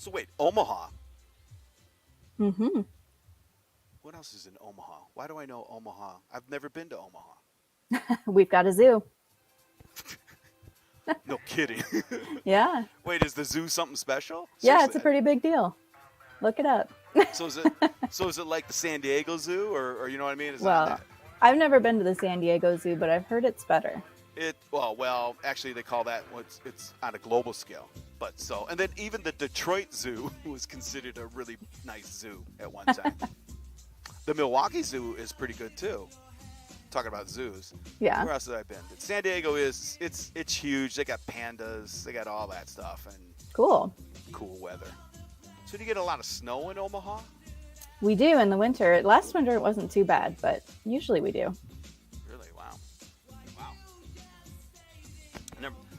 So wait, Omaha. Mm-hmm. What else is in Omaha? Why do I know Omaha? I've never been to Omaha. We've got a zoo. No kidding. Yeah. Wait, is the zoo something special? Yeah, Seriously. it's a pretty big deal. Look it up. So is it? So is it like the San Diego Zoo, or you know what I mean? Is it on Well, that? I've never been to the San Diego Zoo, but I've heard it's better. Well, actually, they call that it's on a global scale. But so, and then even the Detroit Zoo was considered a really nice zoo at one time. The Milwaukee Zoo is pretty good too. Talking about zoos, Yeah. where else have I been? San Diego is it's huge. They got pandas, they got all that stuff, and Cool. cool weather. So do you get a lot of snow in Omaha? We do in the winter. Last winter it wasn't too bad, but usually we do. Really? Wow. Wow.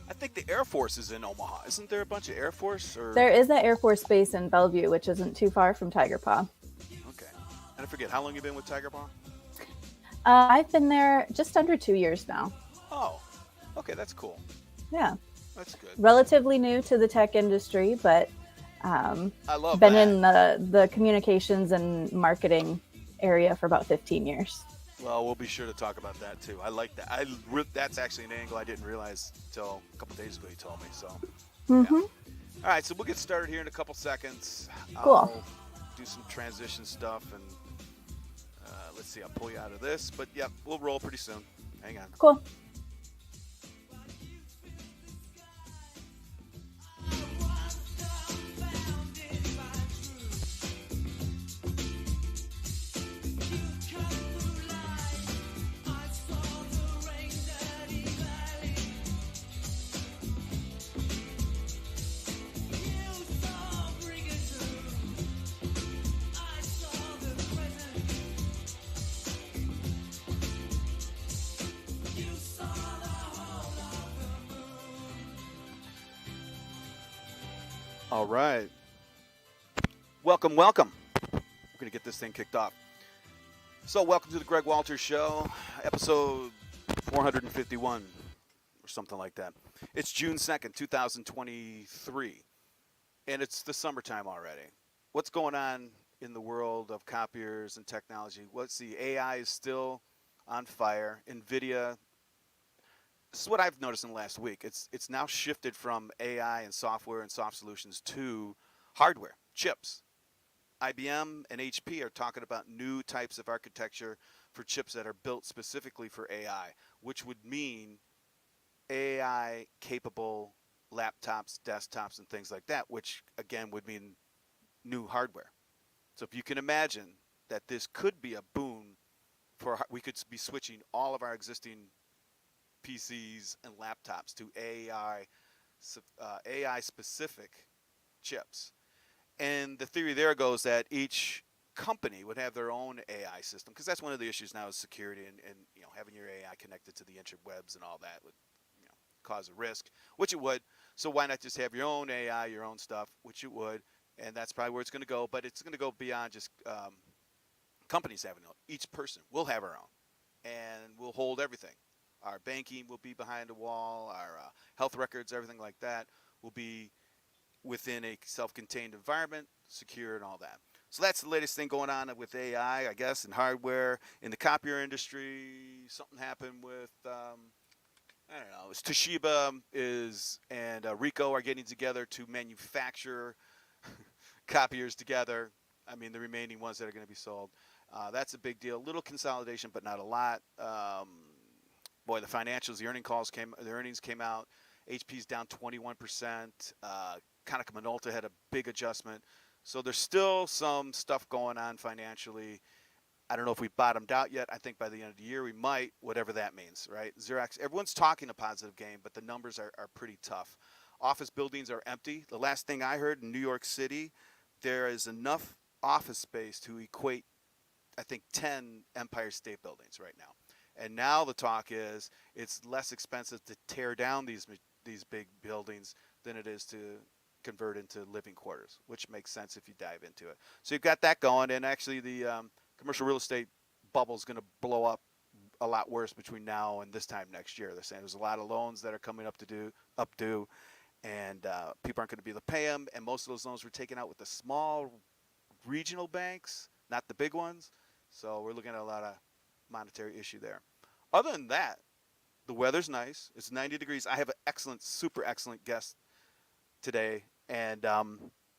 I think the Air Force is in Omaha. Isn't there a bunch of Air Force or? There is that Air Force Base in Bellevue, which isn't too far from Tigerpaw. Okay. And I forget how long you been with Tigerpaw. I've been there just under 2 years now. Oh, okay, that's cool. Yeah. That's good. Relatively new to the tech industry, but I love been that. in the communications and marketing area for about 15 years. Well, we'll be sure to talk about that too. I like that. That's actually an angle I didn't realize until a couple days ago. You told me. So, yeah. All right, so we'll get started here in a couple seconds. Cool. I'll do some transition stuff, and let's see. I'll pull you out of this, but yeah, we'll roll pretty soon. Hang on. Cool. All right. Welcome, welcome. We're going to get this thing kicked off. So, welcome to the Greg Walters Show, episode 451 or something like that. It's June 2nd, 2023, and it's the summertime already. What's going on in the world of copiers and technology? Let's see, AI is still on fire. NVIDIA, this is what I've noticed in the last week. It's now shifted from AI and software and soft solutions to hardware, chips. IBM and HP are talking about new types of architecture for chips that are built specifically for AI, which would mean AI capable laptops, desktops, and things like that, which again would mean new hardware. So if you can imagine that this could be a boon for, we could be switching all of our existing PCs and laptops to AI specific chips. And the theory there goes that each company would have their own AI system, because that's one of the issues now is security, and having your AI connected to the interwebs and all that would cause a risk, which it would. So why not just have your own AI, your own stuff, which it would, and that's probably where it's going to go. But it's going to go beyond just companies having it. Each person will have our own, and we'll hold everything. Our banking will be behind a wall. Our health records, everything like that, will be within a self-contained environment, secure and all that. So that's the latest thing going on with AI, I guess, and hardware. In the copier industry, something happened with, I don't know, Toshiba and Ricoh are getting together to manufacture copiers together. I mean, the remaining ones that are going to be sold. That's a big deal. Little consolidation, but not a lot. Boy, the financials, the earnings came out. HP's down 21%. Konica Minolta had a big adjustment. So there's still some stuff going on financially. I don't know if we bottomed out yet. I think by the end of the year we might, whatever that means, right? Xerox, everyone's talking a positive game, but the numbers are pretty tough. Office buildings are empty. The last thing I heard in New York City, there is enough office space to equate, I think, 10 Empire State Buildings right now. And now the talk is it's less expensive to tear down these big buildings than it is to convert into living quarters, which makes sense if you dive into it. So you've got that going, and actually the commercial real estate bubble is going to blow up a lot worse between now and this time next year. They're saying there's a lot of loans that are coming up due, and people aren't going to be able to pay them. And most of those loans were taken out with the small regional banks, not the big ones. So we're looking at a lot of monetary issue there. Other than that, the weather's nice. It's 90 degrees. I have an excellent, super excellent guest today, and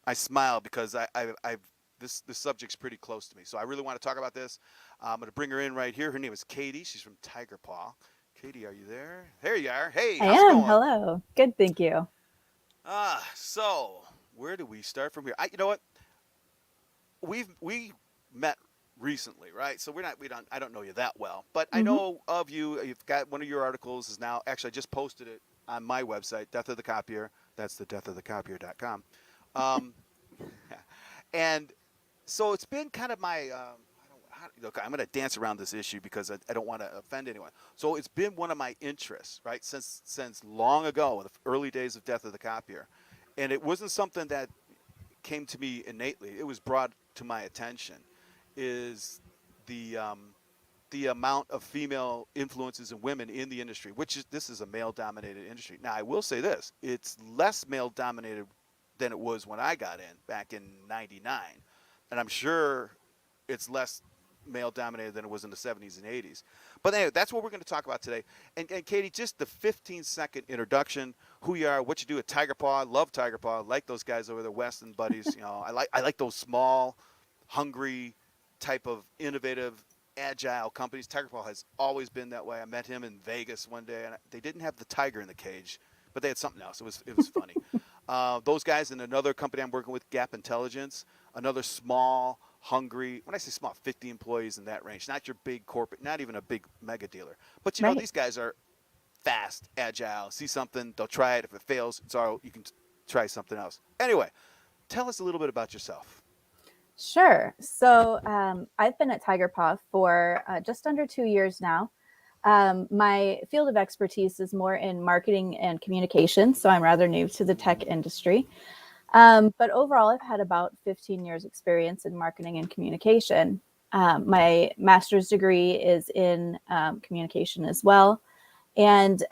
I smile because I've this subject's pretty close to me. So I really want to talk about this. I'm going to bring her in right here. Her name is Katie. She's from Tigerpaw. Katie, are you there? There you are. Hey, I how's it am. going? Hello. Good, thank you. So where do we start from here? You know what? We met recently, right? So we don't I don't know you that well, but I Hmm. know of you. You've got one of your articles is now actually I just posted it on my website, Death of the Copier. That's the deathofthecopier.com. Um, and so it's been kind of my look, I'm going to dance around this issue because I don't want to offend anyone. So it's been one of my interests, right, since long ago, in the early days of Death of the Copier, and it wasn't something that came to me innately. It was brought to my attention. Is the amount of female influences and women in the industry, which is this is a male-dominated industry. Now, I will say this: it's less male-dominated than it was when I got in back in '99, and I'm sure it's less male-dominated than it was in the '70s and '80s. But anyway, that's what we're going to talk about today. And Katie, just the 15-second introduction: who you are, what you do at Tigerpaw. I love Tigerpaw. I like those guys over there, Weston buddies. You know, I like those small, hungry, type of innovative, agile companies. Tigerpaw has always been that way. I met him in Vegas one day, and they didn't have the tiger in the cage, but they had something else. It was funny. Those guys and another company I'm working with, Gap Intelligence, another small, hungry. When I say small, 50 employees in that range. Not your big corporate, not even a big mega dealer. But Right. these guys are fast, agile. See something, they'll try it. If it fails, it's all you can try something else. Anyway, tell us a little bit about yourself. Sure. So I've been at Tigerpaw for just under 2 years now. My field of expertise is more in marketing and communication, so I'm rather new to the tech industry. But overall, I've had about 15 years experience in marketing and communication. My master's degree is in communication as well. And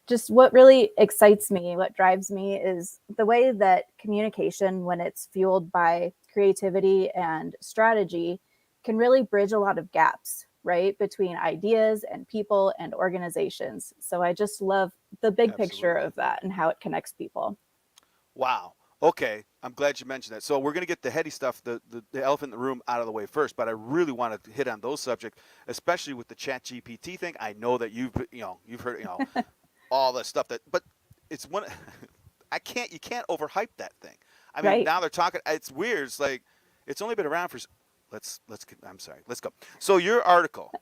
just what really excites me, what drives me is the way that communication, when it's fueled by creativity and strategy, can really bridge a lot of gaps, right, between ideas and people and organizations. So I just love the big picture Absolutely. of that and how it connects people. Wow. Okay. I'm glad you mentioned that. So we're going to get the heady stuff, the elephant in the room out of the way first, but I really want to hit on those subjects, especially with the Chat GPT thing. I know that you've heard, all the stuff but it's one, you can't overhype that thing. I mean, Right. now they're talking, it's weird. It's like, it's only been around for, I'm sorry, let's go. So your article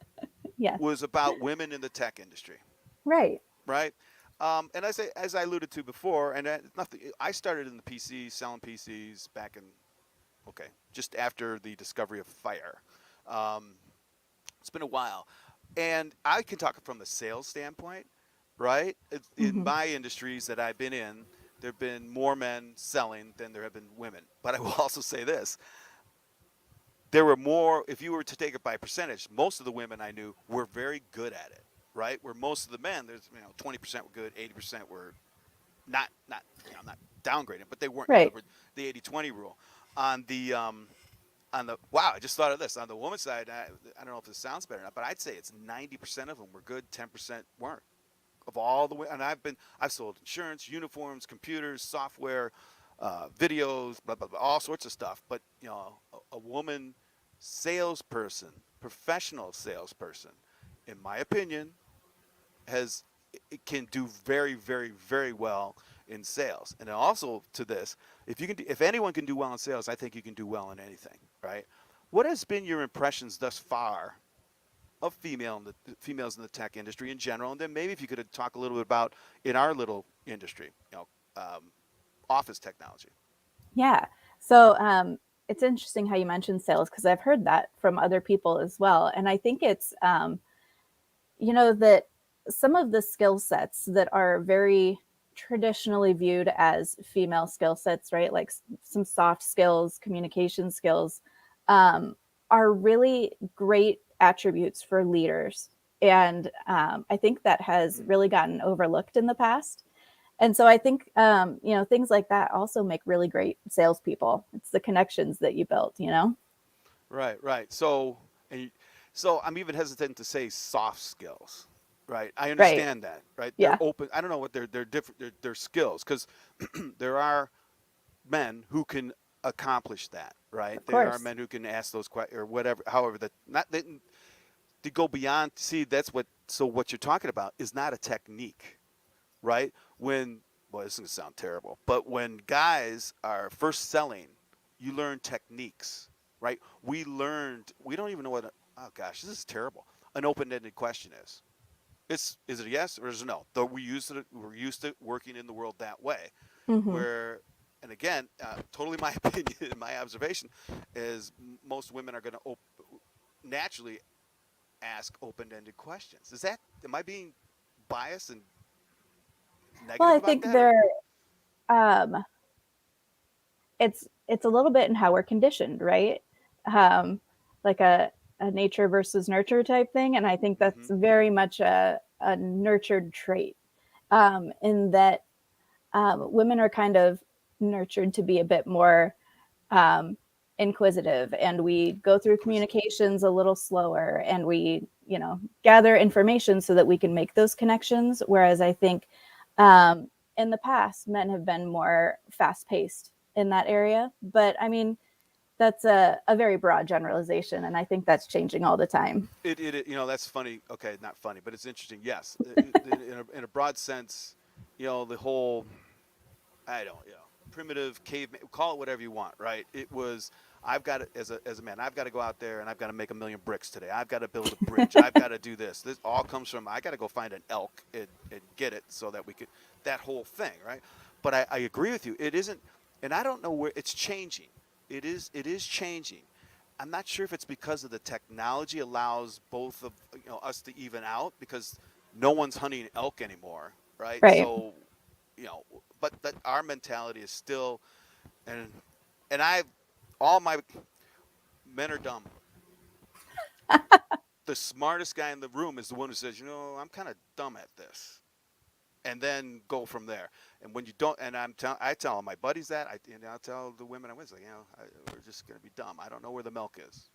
Yes. was about women in the tech industry, Right. right? And as I alluded to before, and nothing. I started in the PC selling PCs back in just after the discovery of fire. Um, it's been a while, and I can talk from the sales standpoint, right? In Hmm. my industries that I've been in, there have been more men selling than there have been women. But I will also say this: there were more. If you were to take it by percentage, most of the women I knew were very good at it, right? Where most of the men, there's 20% were good, 80% were not I'm not downgrading, but they weren't. There Right. were the 80-20 rule on the wow. I just thought of this on the woman's side. I don't know if this sounds better or not, but I'd say it's 90% of them were good, 10% weren't. Of all the way, and I've sold insurance, uniforms, computers, software, videos, blah blah blah, all sorts of stuff. But a woman salesperson, professional salesperson, in my opinion, has it can do very very very well in sales. And also to this, if anyone can do well in sales, I think you can do well in anything, right? What has been your impressions thus far of females in the tech industry in general, and then maybe if you could talk a little bit about in our little industry, office technology. Yeah. So it's interesting how you mentioned sales because I've heard that from other people as well. And I think it's, that some of the skill sets that are very traditionally viewed as female skill sets, right? Like some soft skills, communication skills, um, are really great attributes for leaders. And I think that has really gotten overlooked in the past. And so I think, things like that also make really great salespeople. It's the connections that you built, you know? Right, right. So I'm even hesitant to say soft skills. Right, I Right. understand that. Right, they're Yeah, open. I don't know what they're different. They're skills because there are men who can accomplish that. Right, of there are course. men who can ask those questions or whatever. However, that not they, to go beyond. See, that's what. So what you're talking about is not a technique. Right, when boy, this is gonna sound terrible, but when guys are first selling, you learn techniques, right? We don't even know what, oh gosh, this is terrible. An open ended question is. Is it a yes or is it a no? Though we're used to working in the world that way, Hmm. where, and again, totally my opinion, my observation is most women are going to naturally ask open ended questions. Am I being biased and Well, negative I about think that? Or um, it's a little bit in how we're conditioned, right? Um, like a nature versus nurture type thing, and I think mm-hmm. that's very much a nurtured trait. In that women are kind of nurtured to be a bit more um, inquisitive, and we go through Inquisitive. communications a little slower, and we, gather information so that we can make those connections. Whereas I think in the past, men have been more fast paced in that area. But I mean, that's a very broad generalization, and I think that's changing all the time. That's funny. Okay, not funny, but it's interesting. Yes, in a broad sense, the whole, I don't, primitive caveman, call it whatever you want, right? It was, I've got to, as a man, I've got to go out there and I've got to make 1,000,000 bricks today. I've got to build a bridge. I've got to do this. This all comes from, I got to go find an elk and get it so that we could, that whole thing, right? But I agree with you. It isn't, and I don't know where it's changing. It is changing. I'm not sure if it's because of the technology allows both of us to even out because no one's hunting elk anymore, right? Right. So, you know, but that our mentality is still, and and I, all my men are dumb. The smartest guy in the room is the one who says, I'm kind of dumb at this, and then go from there. And when you don't, and I tell my buddies that, I tell the women I'm with, like, we're just gonna be dumb. I don't know where the milk is.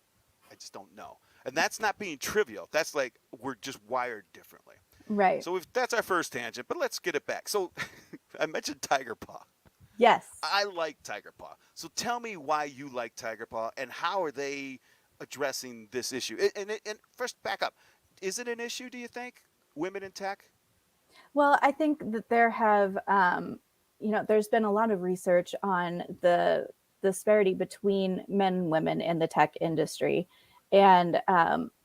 I just don't know. And that's not being trivial. That's like we're just wired differently. Right. So that's our first tangent, but let's get it back. So I mentioned Tigerpaw. Yes. I like Tigerpaw. So tell me why you like Tigerpaw and how are they addressing this issue? And first, back up. Is it an issue, do you think? Women in tech? Well, I think that there's been a lot of research on the disparity between men and women in the tech industry. And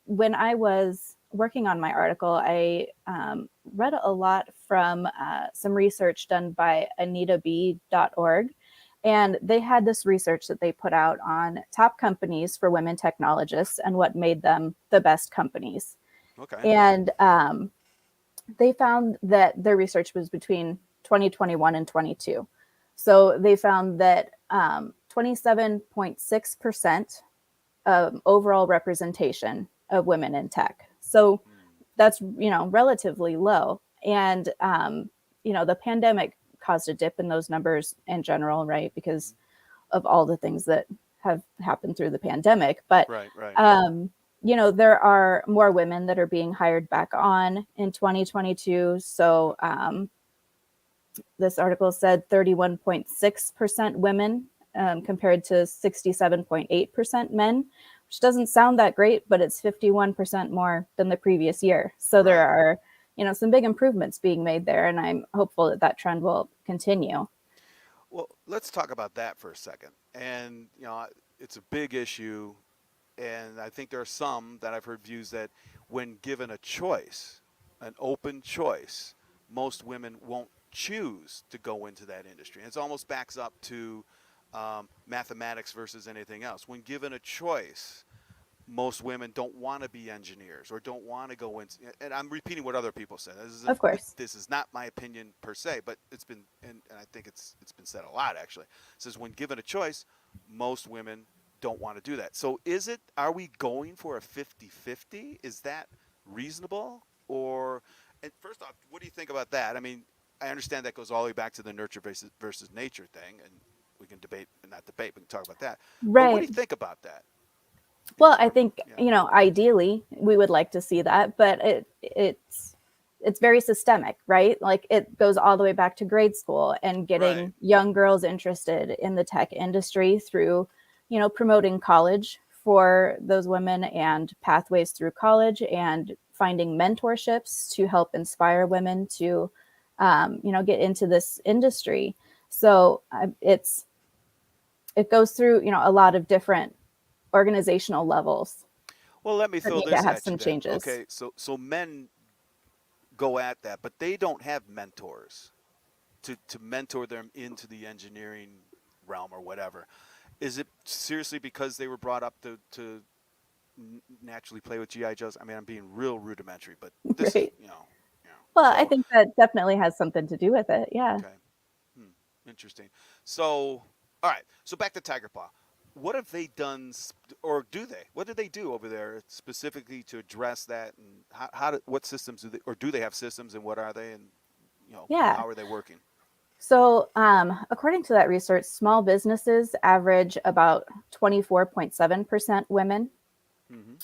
when I was working on my article, I read a lot from some research done by AnitaB.org. And they had this research that they put out on top companies for women technologists and what made them the best companies. Okay. And they found that their research was between 2021 and 22. So they found that 27.6% of overall representation of women in tech. So Hmm. that's, relatively low. And, the pandemic caused a dip in those numbers in general, right? Mm-hmm. Because of all the things that have happened through the pandemic. But Right, right. um, there are more women that are being hired back on in 2022. So this article said 31.6% women compared to 67.8% men, which doesn't sound that great, but it's 51% more than the previous year. So there Right. are, some big improvements being made there, and I'm hopeful that that trend will continue. Well, let's talk about that for a second. And, it's a big issue. And I think there are some that I've heard views that when given a choice, an open choice, most women won't choose to go into that industry. And it almost backs up to mathematics versus anything else. When given a choice, most women don't want to be engineers or don't want to go into, and I'm repeating what other people said. Of course. This is not my opinion per se, but it's been, and I think it's been said a lot actually. It says when given a choice, most women don't want to do that. So are we going for a 50-50? Is that reasonable? Or, and first off, what do you think about that? I mean, I understand that goes all the way back to the nurture versus nature thing, and we can debate, not debate, we can talk about that. But what do Right. you think about that? Well, As I far, think, yeah, ideally we would like to see that, but it's very systemic, right? Like it goes all the way back to grade school and right. getting young girls interested in the tech industry through, promoting college for those women and pathways through college and finding mentorships to help inspire women to, get into this industry. So it goes through, a lot of different organizational levels Well, let me that throw need to this have at you some then. changes. Okay, so men go at that, but they don't have mentors to mentor them into the engineering realm or whatever. Is it seriously because they were brought up to naturally play with GI Joes? I mean, I'm being real rudimentary, but this is Right. Well, I So think that definitely has something to do with it. Yeah. okay, hmm, interesting. So all right, so back to Tigerpaw. What have they done, or do they? What do they do over there specifically to address that? And what systems do they, or do they have systems, and what are they, and Yeah. how are they working? So, according to that research, small businesses average about 24.7% women,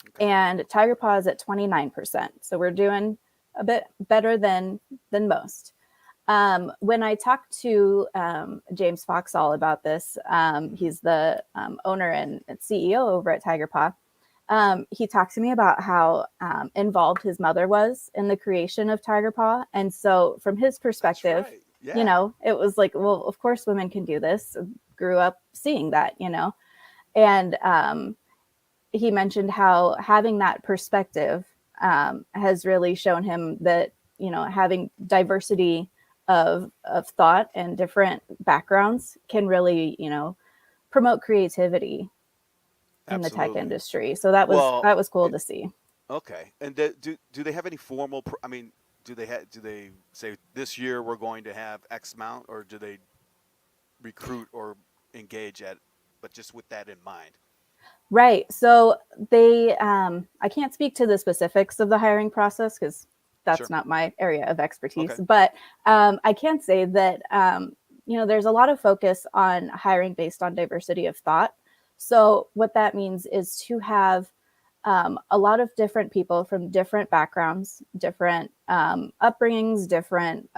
Okay. and Tiger Paw is at 29%. So we're doing a bit better than most. When I talked to James Foxall about this, Hmm. he's the owner and CEO over at Tiger Paw. He talked to me about how involved his mother was in the creation of Tiger Paw. And so, from his That's perspective, right. Yeah. it was like, well, of course, women can do this. Grew up seeing that, And he mentioned how having that perspective has really shown him that, having diversity of thought and different backgrounds can really, promote creativity in the tech Absolutely. industry. So that was Well, that was cool it, to see. okay. And do they have any formal? I mean, do they say this year we're going to have X amount, or do they recruit or engage at, but just with that in mind? Right. So they, I can't speak to the specifics of the hiring process because that's Sure. not my area of Okay. expertise. But I can say that, there's a lot of focus on hiring based on diversity of thought. So what that means is to have a lot of different people from different backgrounds, different upbringings, different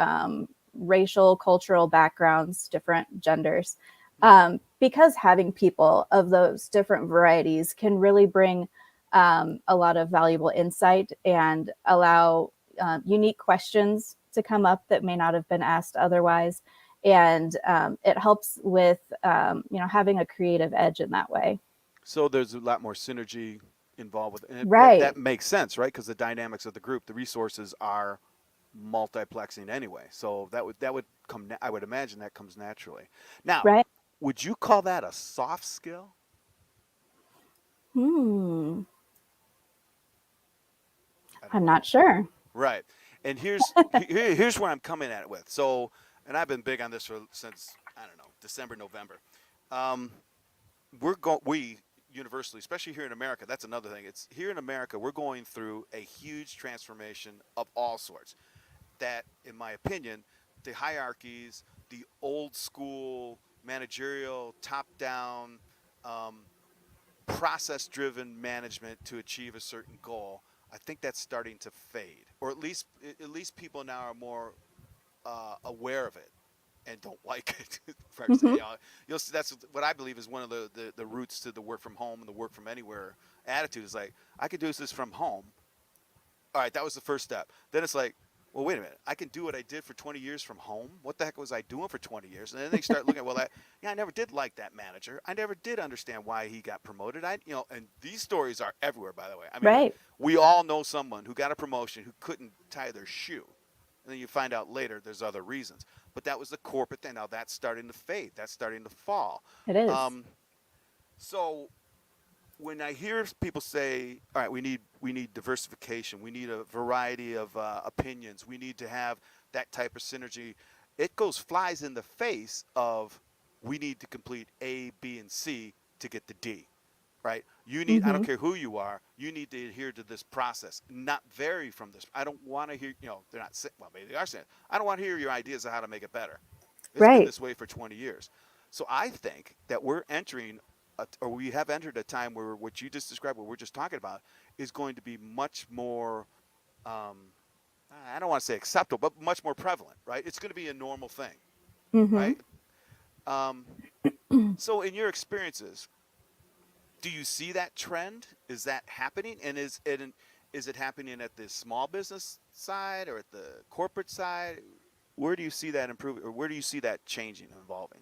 racial, cultural backgrounds, different genders. Hmm. Because having people of those different varieties can really bring a lot of valuable insight and allow unique questions to come up that may not have been asked otherwise. And it helps with, having a creative edge in that way. So there's a lot more synergy involved with it. And that Right. makes sense, right? Because the dynamics of the group, the resources are multiplexing anyway. So that would come. I would imagine that comes naturally. Now, Right. would you call that a soft skill? Hmm. I don't I'm know. not sure. Right. And here's where I'm coming at it with. So, and I've been big on this since I don't know December, November. Um, we universally, especially here in America, that's another thing. It's here in America, we're going through a huge transformation of all sorts. That, in my opinion, the hierarchies, the old school managerial, top down, um, process driven management to achieve a certain goal, I think that's starting to fade, or at least people now are more aware of it and don't like it. Hmm. You'll see that's what I believe is one of the roots to the work from home and the work from anywhere attitude is like I could do this from home. All right, that was the first step. Then it's like, well, wait a minute. I can do what I did for 20 years from home. What the heck was I doing for 20 years? And then they start looking at, well, I never did like that manager. I never did understand why he got promoted. And these stories are everywhere, by the way. I mean, Right. we all know someone who got a promotion who couldn't tie their shoe. And then you find out later there's other reasons. But that was the corporate thing. Now that's starting to fade. That's starting to fall. It is. Um, so when I hear people say, "All right, we need diversification, we need a variety of opinions, we need to have that type of synergy," it flies in the face of we need to complete A, B, and C to get the D. right? You need, I don't Mm-hmm. care who you are, you need to adhere to this process, not vary from this. I don't want to hear, they're not saying, well, maybe they are saying, I don't want to hear your ideas of how to make it better. It's been Right. this way for 20 years. So I think that we're entering, or we have entered a time where what you just described, what we're just talking about, is going to be much more, um, I don't want to say acceptable, but much more prevalent, right? It's going to be a normal thing, Mm-hmm. right? Um, so in your experiences, do you see that trend? Is that happening? And is it happening at the small business side or at the corporate side? Where do you see that improving, or where do you see that changing and evolving?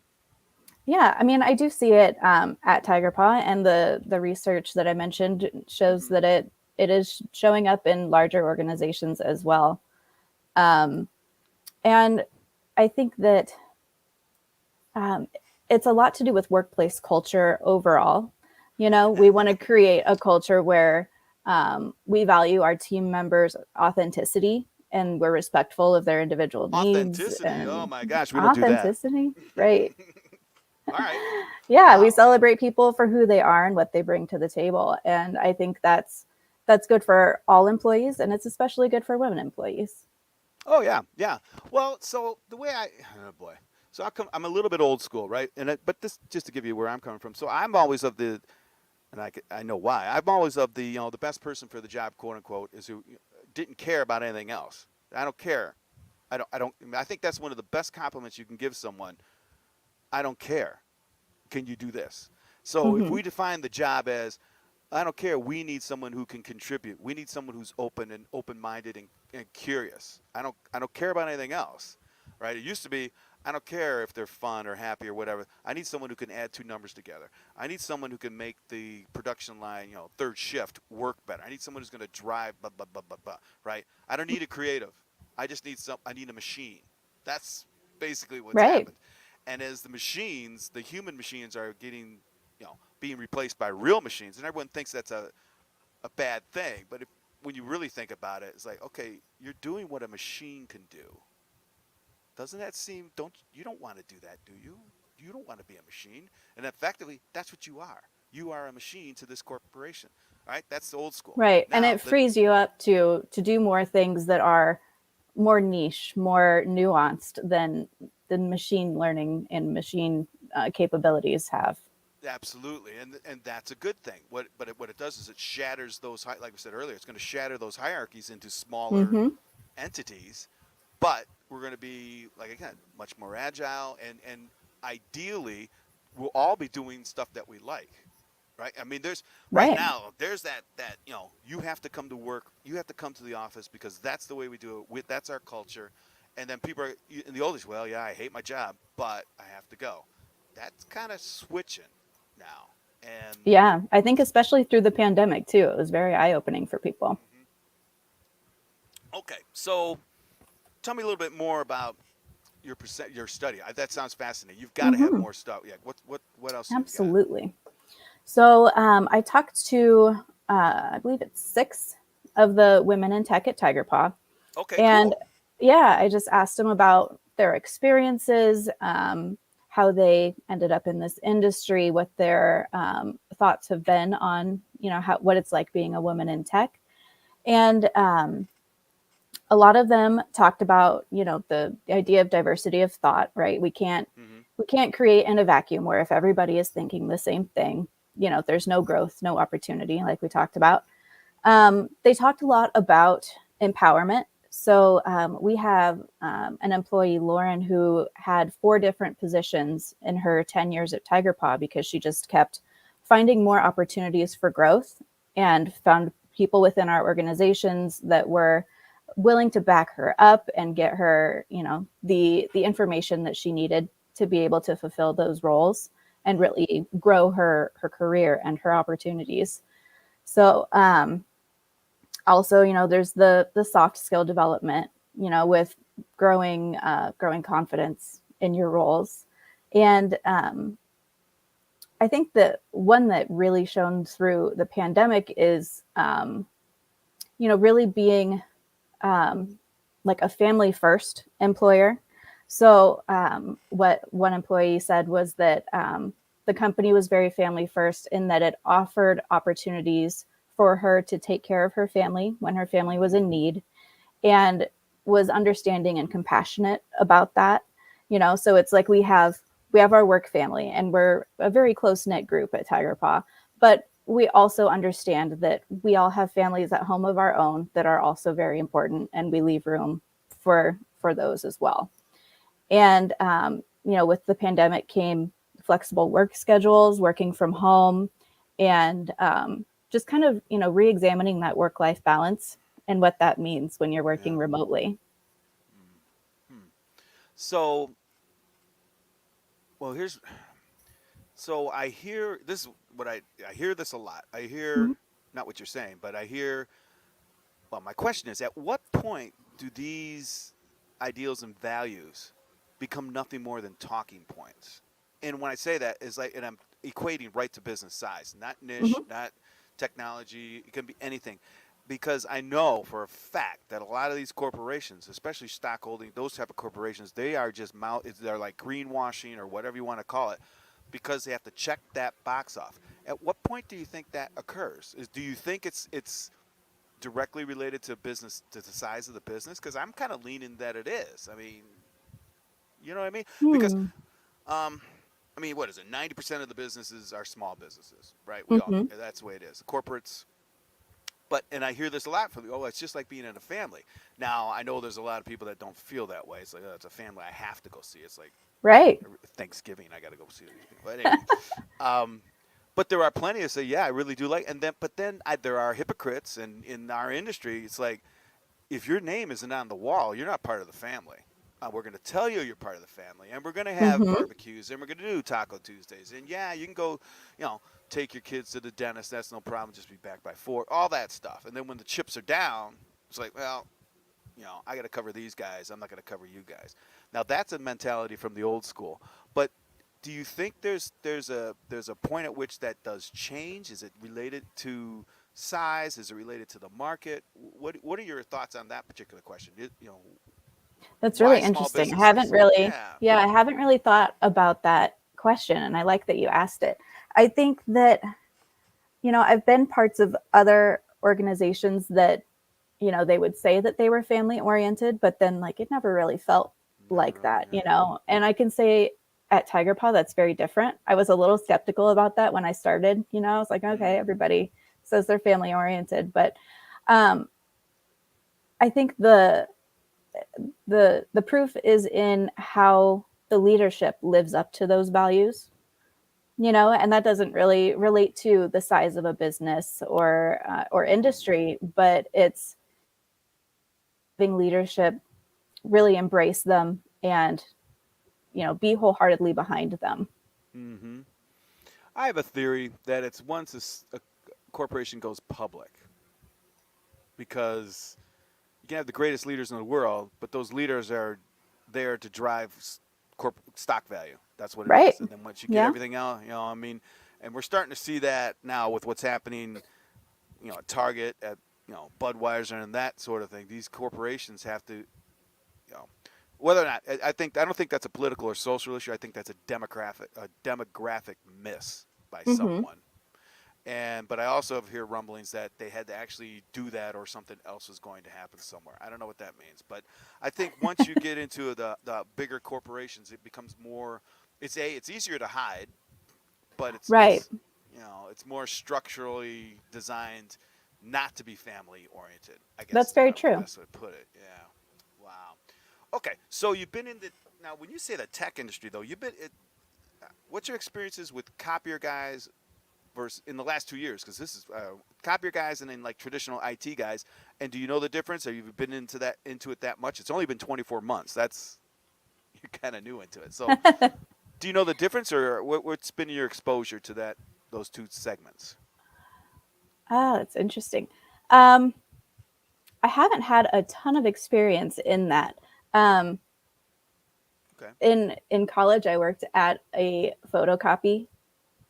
Yeah, I mean, I do see it at Tigerpaw, and the research that I mentioned shows Mm-hmm. that it is showing up in larger organizations as well. Um, and I think that um, it's a lot to do with workplace culture overall. We want to create a culture where we value our team members' authenticity and we're respectful of their individual needs Authenticity. Oh and my gosh, we don't do that. authenticity, right? All right. Yeah, we Wow. celebrate people for who they are and what they bring to the table, and I think that's good for all employees, and it's especially good for women employees. Oh yeah, yeah. Well, so the way oh boy. So I'm a little bit old school, right? But this just to give you where I'm coming from. So I'm always of the, and I know why. I'm always of the, the best person for the job, quote unquote, is who didn't care about anything else. I don't care. I think that's one of the best compliments you can give someone. I don't care. Can you do this? So if Mm-hmm. we define the job as, I don't care, we need someone who can contribute. We need someone who's open-minded and curious. I don't care about anything else, right? It used to be, I don't care if they're fun or happy or whatever. I need someone who can add two numbers together. I need someone who can make the production line, third shift work better. I need someone who's going to drive, blah, blah, blah, blah, blah, right? I don't need a creative. I need a machine. That's basically what's Right. happened. And as the human machines are getting, being replaced by real machines, and everyone thinks that's a bad thing. But when you really think about it, it's like, okay, you're doing what a machine can do. Doesn't that seem? You don't want to do that, do you? You don't want to be a machine. And effectively, that's what you are. You are a machine to this corporation. All right, that's the old school. Right. And Now, it frees you up to do more things that are more niche, more nuanced than the machine learning and machine capabilities have. absolutely, and that's a good thing. What it does is it shatters those, like we said earlier, it's going to shatter those hierarchies into smaller Mm-hmm. entities. But we're going to be, like, again, much more agile, and ideally we'll all be doing stuff that we like, right? I mean, there's right Right. now there's that you have to come to work, you have to come to the office because that's the way we do it. That's our culture. And then people are in the old days, well, yeah, I hate my job, but I have to go. That's kind of switching now. And Yeah. I think especially through the pandemic too, it was very eye opening for people. mhm. Okay, so tell me a little bit more about your study. That sounds fascinating. You've got to have Mm-hmm. more stuff. Yeah. What else have you got? Absolutely. So I talked to, I believe it's 6 of the women in tech at Tigerpaw. Okay, And cool. yeah, I just asked them about their experiences, how they ended up in this industry, what their thoughts have been on, what it's like being a woman in tech. And a lot of them talked about, the idea of diversity of thought, right? Hmm. We can't create in a vacuum where if everybody is thinking the same thing, there's no growth, no opportunity, like we talked about. They talked a lot about empowerment. So we have an employee, Lauren, who had 4 different positions in her 10 years at Tigerpaw because she just kept finding more opportunities for growth and found people within our organizations that were willing to back her up and get her, the information that she needed to be able to fulfill those roles and really grow her career and her opportunities. So also, there's the soft skill development, with growing confidence in your roles. And I think that one that really shone through the pandemic is really being like a family first employer. So what one employee said was that the company was very family first in that it offered opportunities for her to take care of her family when her family was in need, and was understanding and compassionate about that. So it's like we have our work family, and we're a very close knit group at Tigerpaw, but we also understand that we all have families at home of our own that are also very important, and we leave room for those as well. And with the pandemic came flexible work schedules, working from home, and just kind of re-examining that work-life balance and what that means when you're working Yeah. remotely. Hmm. So, well, so I hear this. What I hear this a lot. I hear Mhm. not what you're saying, but I hear. Well, my question is: at what point do these ideals and values become nothing more than talking points? And when I say that, is like, and I'm equating right to business size, not niche, Mhm. not technology. It can be anything, because I know for a fact that a lot of these corporations, especially stock holding, those type of corporations, they are just they're like greenwashing or whatever you want to call it, because they have to check that box off. At what point do you think that occurs? Do you think it's directly related to business, to the size of the business? Because I'm kind of leaning that it is. I mean, you know what I mean? Because Hmm. um, I mean, what is it? 90% of the businesses are small businesses, right? We all Mhm. that's the way it is. The corporates, but and I hear this a lot from it's just like being in a family. Now I know there's a lot of people that don't feel that way. It's like, oh, it's a family I have to go see. It's like Right. Thanksgiving I got to go see these people. But anyway, um, but there are plenty that say, yeah, I really do like. And then, but then there are hypocrites, and in our industry, it's like, if your name isn't on the wall, you're not part of the family. We're going to tell you you're part of the family, and we're going to have Mhm. barbecues, and we're going to do Taco Tuesdays, and yeah, you can go, you know, take your kids to the dentist. That's no problem. Just be back by 4. All that stuff. And then when the chips are down, it's like, well, I got to cover these guys. I'm not going to cover you guys. Now that's a mentality from the old school. But do you think there's a point at which that does change? Is it related to size? Is it related to the market? What are your thoughts on that particular question? That's really Why small interesting. I haven't businesses? really, Yeah. yeah, I haven't really thought about that question, and I like that you asked it. I think that, I've been parts of other organizations that, they would say that they were family oriented, but then like it never really felt Never like really. that. And I can say at Tigerpaw, that's very different. I was a little skeptical about that when I started. I was like, okay, Mm. everybody says they're family oriented, but um, I think the proof is in how the leadership lives up to those values. And that doesn't really relate to the size of a business or industry, but it's having leadership really embrace them and be wholeheartedly behind them. Mm-hmm. I have a theory that it's once a corporation goes public, because you can have the greatest leaders in the world, but those leaders are there to drive stock value. That's what it Right. is. And then once you get Yeah. everything else, I mean, and we're starting to see that now with what's happening, at Target, at Budweiser, and that sort of thing. These corporations have to, whether or not I don't think that's a political or social issue. I think that's a demographic miss by Hmm. someone. But I also hear rumblings that they had to actually do that, or something else was going to happen somewhere. I don't know what that means, but I think once you get into the bigger corporations, it becomes more. It's easier to hide, but it's Right. it's it's more structurally designed not to be family oriented, I guess That's is very probably the true. best way to put it. Yeah. Wow. Okay, so you've been in the now when you say the tech industry though, you've been. What's your experiences with copier guys versus in the last 2 years? Because this is copier guys and then like traditional IT guys. And do you know the difference? Have you been into it that much? It's only been 24 months. That's you're kind of new into it. So do you know the difference, or what's been your exposure to those two segments? That's interesting. Um, I haven't had a ton of experience in that. Um, Okay. in college, I worked at a photocopy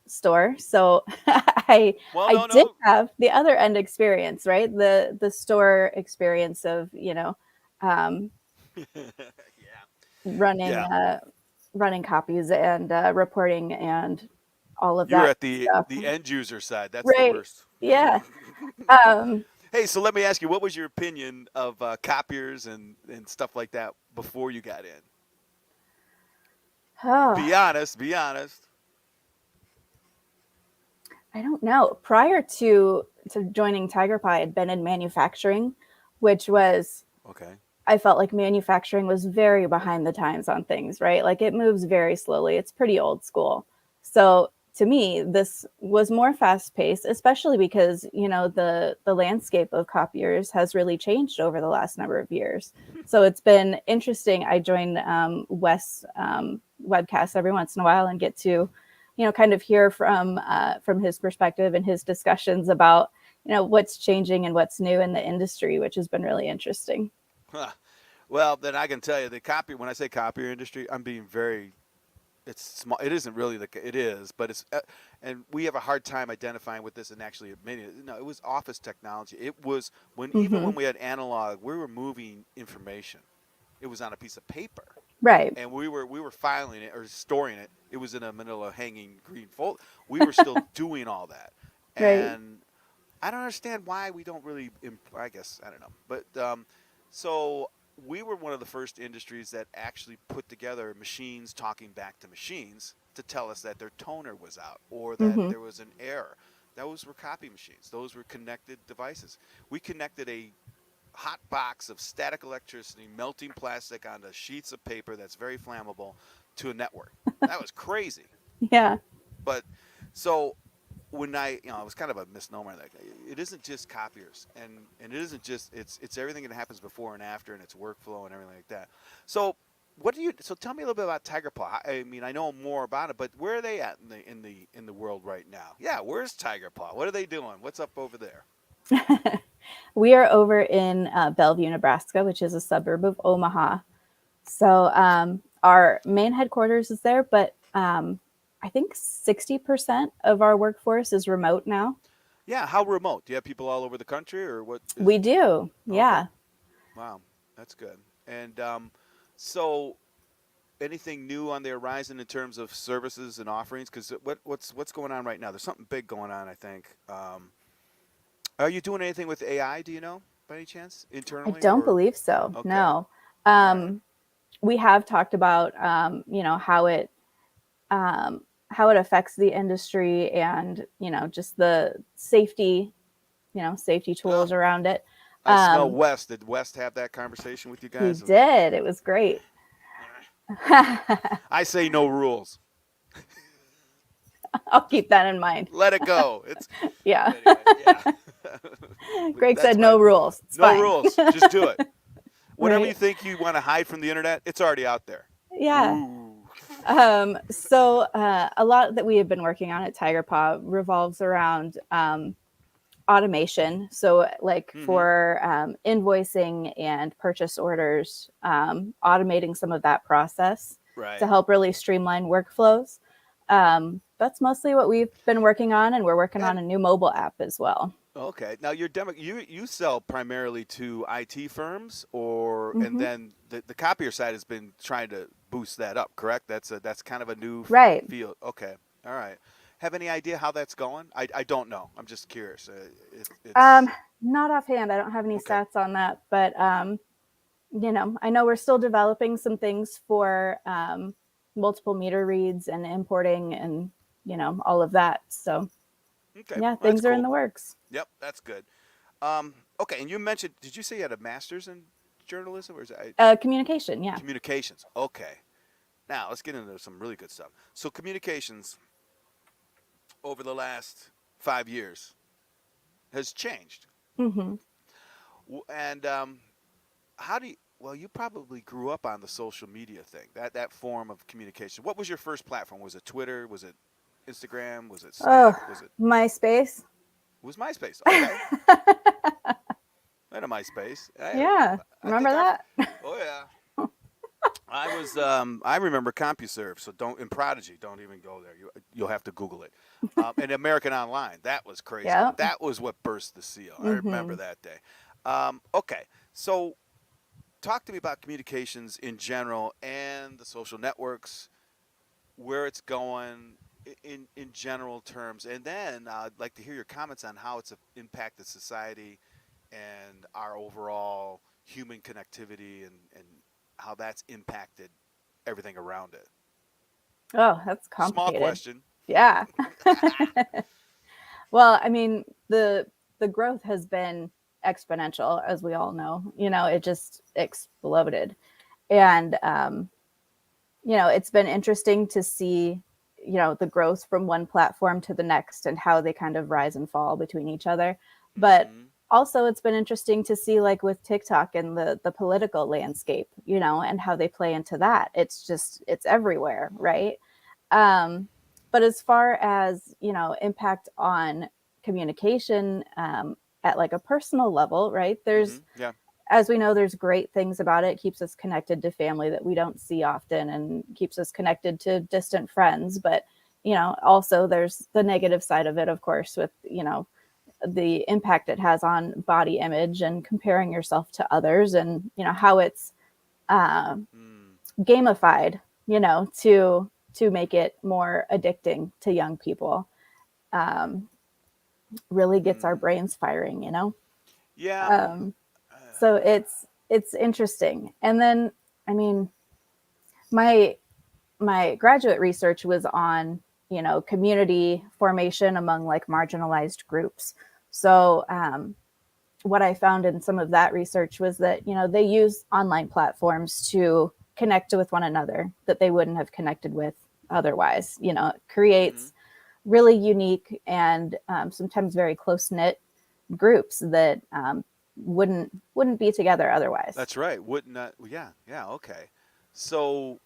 store, so I Well, I no, did no. have the other end experience, right? The store experience of um, Yeah. running Yeah. running copies and reporting and all of You're that at the stuff. end user side. That's the Right. worst. Yeah. Um, Hey, so let me ask you, what was your opinion of copiers and stuff like that before you got in? oh, Be honest. Be honest. I don't know. Prior to joining Tigerpaw, I had been in manufacturing, which was Okay. I felt like manufacturing was very behind the times on things, right? Like it moves very slowly. It's pretty old school. So to me, this was more fast paced, especially because, you know, the landscape of copiers has really changed over the last number of years. So it's been interesting. I join Wes webcasts every once in a while and get to, you know, kind of hear from his perspective and his discussions about, you know, what's changing and what's new in the industry, which has been really interesting. Huh. Well, then I can tell you the copy. When I say copier industry, I'm being very. It's small. It isn't really it is, but it's. And we have a hard time identifying with this and actually admitting it. No, it was office technology. It was even Mm-hmm. when we had analog, we were moving information. It was on a piece of paper, Right. and we were filing it or storing it. It was in a manila hanging green fold. We were still doing all that, Right. and I don't understand why we don't really. I guess I don't know, but so we were one of the first industries that actually put together machines talking back to machines to tell us that their toner was out or that Mm-hmm. there was an error. Those were copy machines. Those were connected devices. We connected a hot box of static electricity melting plastic onto sheets of paper that's very flammable to a network. That was crazy. Yeah. But so when it was kind of a misnomer. Like, it isn't just copiers, and it isn't just it's everything that happens before and after, and it's workflow and everything like that. So, what do you? So, tell me a little bit about Tigerpaw. I mean, I know more about it, but where are they at in the world right now? Yeah, where's Tigerpaw? What are they doing? What's up over there? We are over in Bellevue, Nebraska, which is a suburb of Omaha. So our main headquarters is there, but I think 60% of our workforce is remote now. Yeah, how remote? Do you have people all over the country, or what is? We do. Okay, Yeah. wow, that's good. And so anything new on the horizon in terms of services and offerings? Because what's going on right now? There's something big going on, I think. Are you doing anything with AI? Do you know by any chance I internally don't or? believe so. Okay, No. all right. We have talked about, you know, how it affects the industry and, you know, just the safety, you know, safety Oh, tools around it. I smell Um, West. Did West have that conversation with you he guys? did. It was great. I say no rules. I'll keep that in mind. Let it go. It's Yeah. anyway. Yeah, Greg that's said my no rules. It's no fine. rules. Just do it. Whatever you Right. think you want to hide from the internet, it's already out there. Yeah. Ooh. So a lot that we have been working on at Tigerpaw revolves around automation. So like Mm-hmm. for invoicing and purchase orders, automating some of that process to Right. help really streamline workflows. That's mostly what we've been working on, and we're working on And a new mobile app as well. okay, now your demo you sell primarily to IT firms, or and Hmm. then the copier side has been trying to boost that up. Correct? That's kind of a new Right. field. Okay, all right. Have any idea how that's going? I don't know. I'm just curious. Um, It's Not offhand. I don't have any okay. stats on that, but you know, I know we're still developing some things for multiple meter reads and importing and, you know, all of that. So, Okay, yeah, well, that's things are in cool. the works. Yep, that's good. Okay, and you mentioned, did you say you had a master's in journalism or is it Communication, yeah. communications? Okay. Now let's get into some really good stuff. So communications over the last 5 years has changed. Hmm. And how do you? Well, you probably grew up on the social media thing, that form of communication. What was your first platform? Was it Twitter? Was it Instagram? Was it Oh, Snap? MySpace. It was MySpace? Okay, I had a MySpace. Yeah, I remember think I've. that? Oh yeah. I was. I remember CompuServe. So don't in Prodigy. Don't even go there. You'll have to Google it. And American Online. That was crazy. Yeah. That was what burst the seal. I remember Hmm. that day. Okay. So talk to me about communications in general and the social networks, where it's going. in general terms, and then I'd like to hear your comments on how it's impacted society and our overall human connectivity, and how that's impacted everything around it. Oh, that's Small complicated. question. Yeah. Well, I mean, the growth has been exponential, as we all know. It just exploded. And it's been interesting to see, the growth from one platform to the next and how they kind of rise and fall between each other. But Hmm. also it's been interesting to see, like, with TikTok and the political landscape, and how they play into that. It's everywhere, right? um, but as far as, impact on communication, at like a personal level, right, Hmm. there's, Yeah. as we know, there's great things about it. It keeps us connected to family that we don't see often, and keeps us connected to distant friends. But also there's the negative side of it, of course, with the impact it has on body image and comparing yourself to others, and how it's uh, Mm. gamified, to make it more addicting to young people. Um, really gets our Mm. brains firing, Yeah. Um, Uh, so it's interesting. And then, I mean, my my graduate research was on, community formation among like marginalized groups. So what I found in some of that research was that, they use online platforms to connect with one another that they wouldn't have connected with otherwise. It hmm. creates really unique and sometimes very close knit groups that wouldn't be together otherwise. That's right. Wouldn't not? Yeah. Yeah. Okay. So,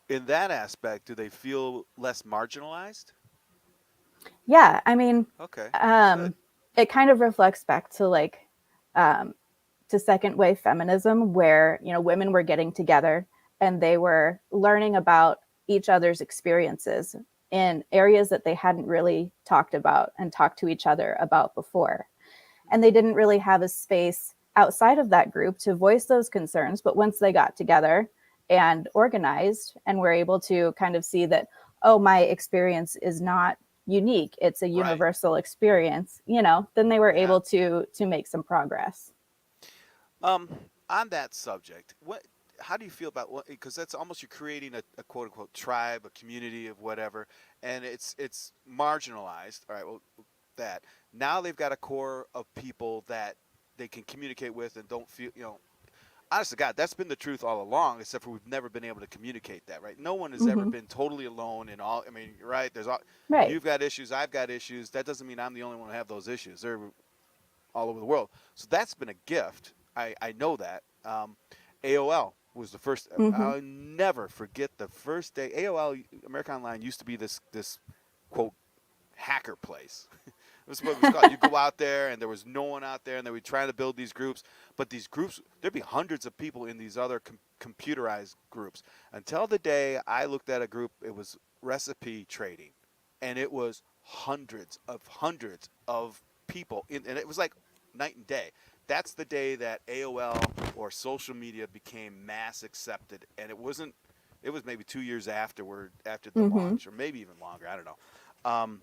in that aspect, do they feel less marginalized? Yeah, I mean, Okay. Good. um, it kind of reflects back to like um, to second wave feminism, where women were getting together and they were learning about each other's experiences in areas that they hadn't really talked about and talked to each other about before. And they didn't really have a space outside of that group to voice those concerns. But once they got together and organized and were able to kind of see that, oh, my experience is not unique, it's a Right. universal experience, then they were Yeah. able to make some progress. Um, on that subject, what? How do you feel about what? Because that's almost you're creating a quote unquote tribe, a community of whatever, and it's marginalized. All right. Well, that now they've got a core of people that they can communicate with and don't feel. Honest to God, that's been the truth all along. Except for we've never been able to communicate that. Right. No one has ever Mm-hmm. been totally alone in all. I mean, right? There's all. Right. You've got issues. I've got issues. That doesn't mean I'm the only one who have those issues. They're all over the world. So that's been a gift. I know that. AOL was the first. Mm-hmm. I'll never forget the first day. AOL, American Online, used to be this quote hacker place. This is what it was called. You go out there, and there was no one out there, and they were trying to build these groups. But these groups, there'd be hundreds of people in these other computerized groups. Until the day I looked at a group, it was recipe trading, and it was hundreds of people, and it was like night and day. That's the day that AOL or social media became mass accepted, and it wasn't. It was maybe 2 years after the Mm-hmm. launch, or maybe even longer. I don't know. Um,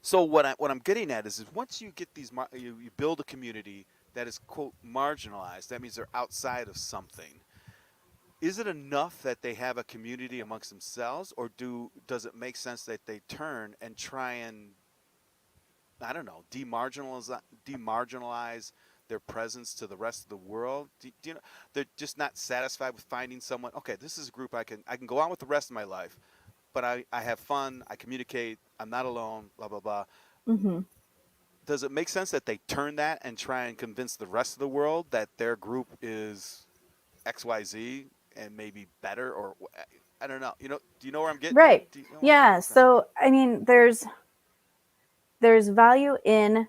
so what I'm getting at is once you get these you build a community that is quote marginalized. That means they're outside of something. Is it enough that they have a community amongst themselves, or does it make sense that they turn and try and, I don't know, demarginalize their presence to the rest of the world? Do you know they're just not satisfied with finding someone? Okay, this is a group I can go on with the rest of my life, but I have fun. I communicate. I'm not alone. Blah blah blah. Mm-hmm. Does it make sense that they turn that and try and convince the rest of the world that their group is XYZ and maybe better, or I don't know. Do you know where I'm getting? Right. Do you know where I'm getting? Yeah. Okay. So I mean, there's value in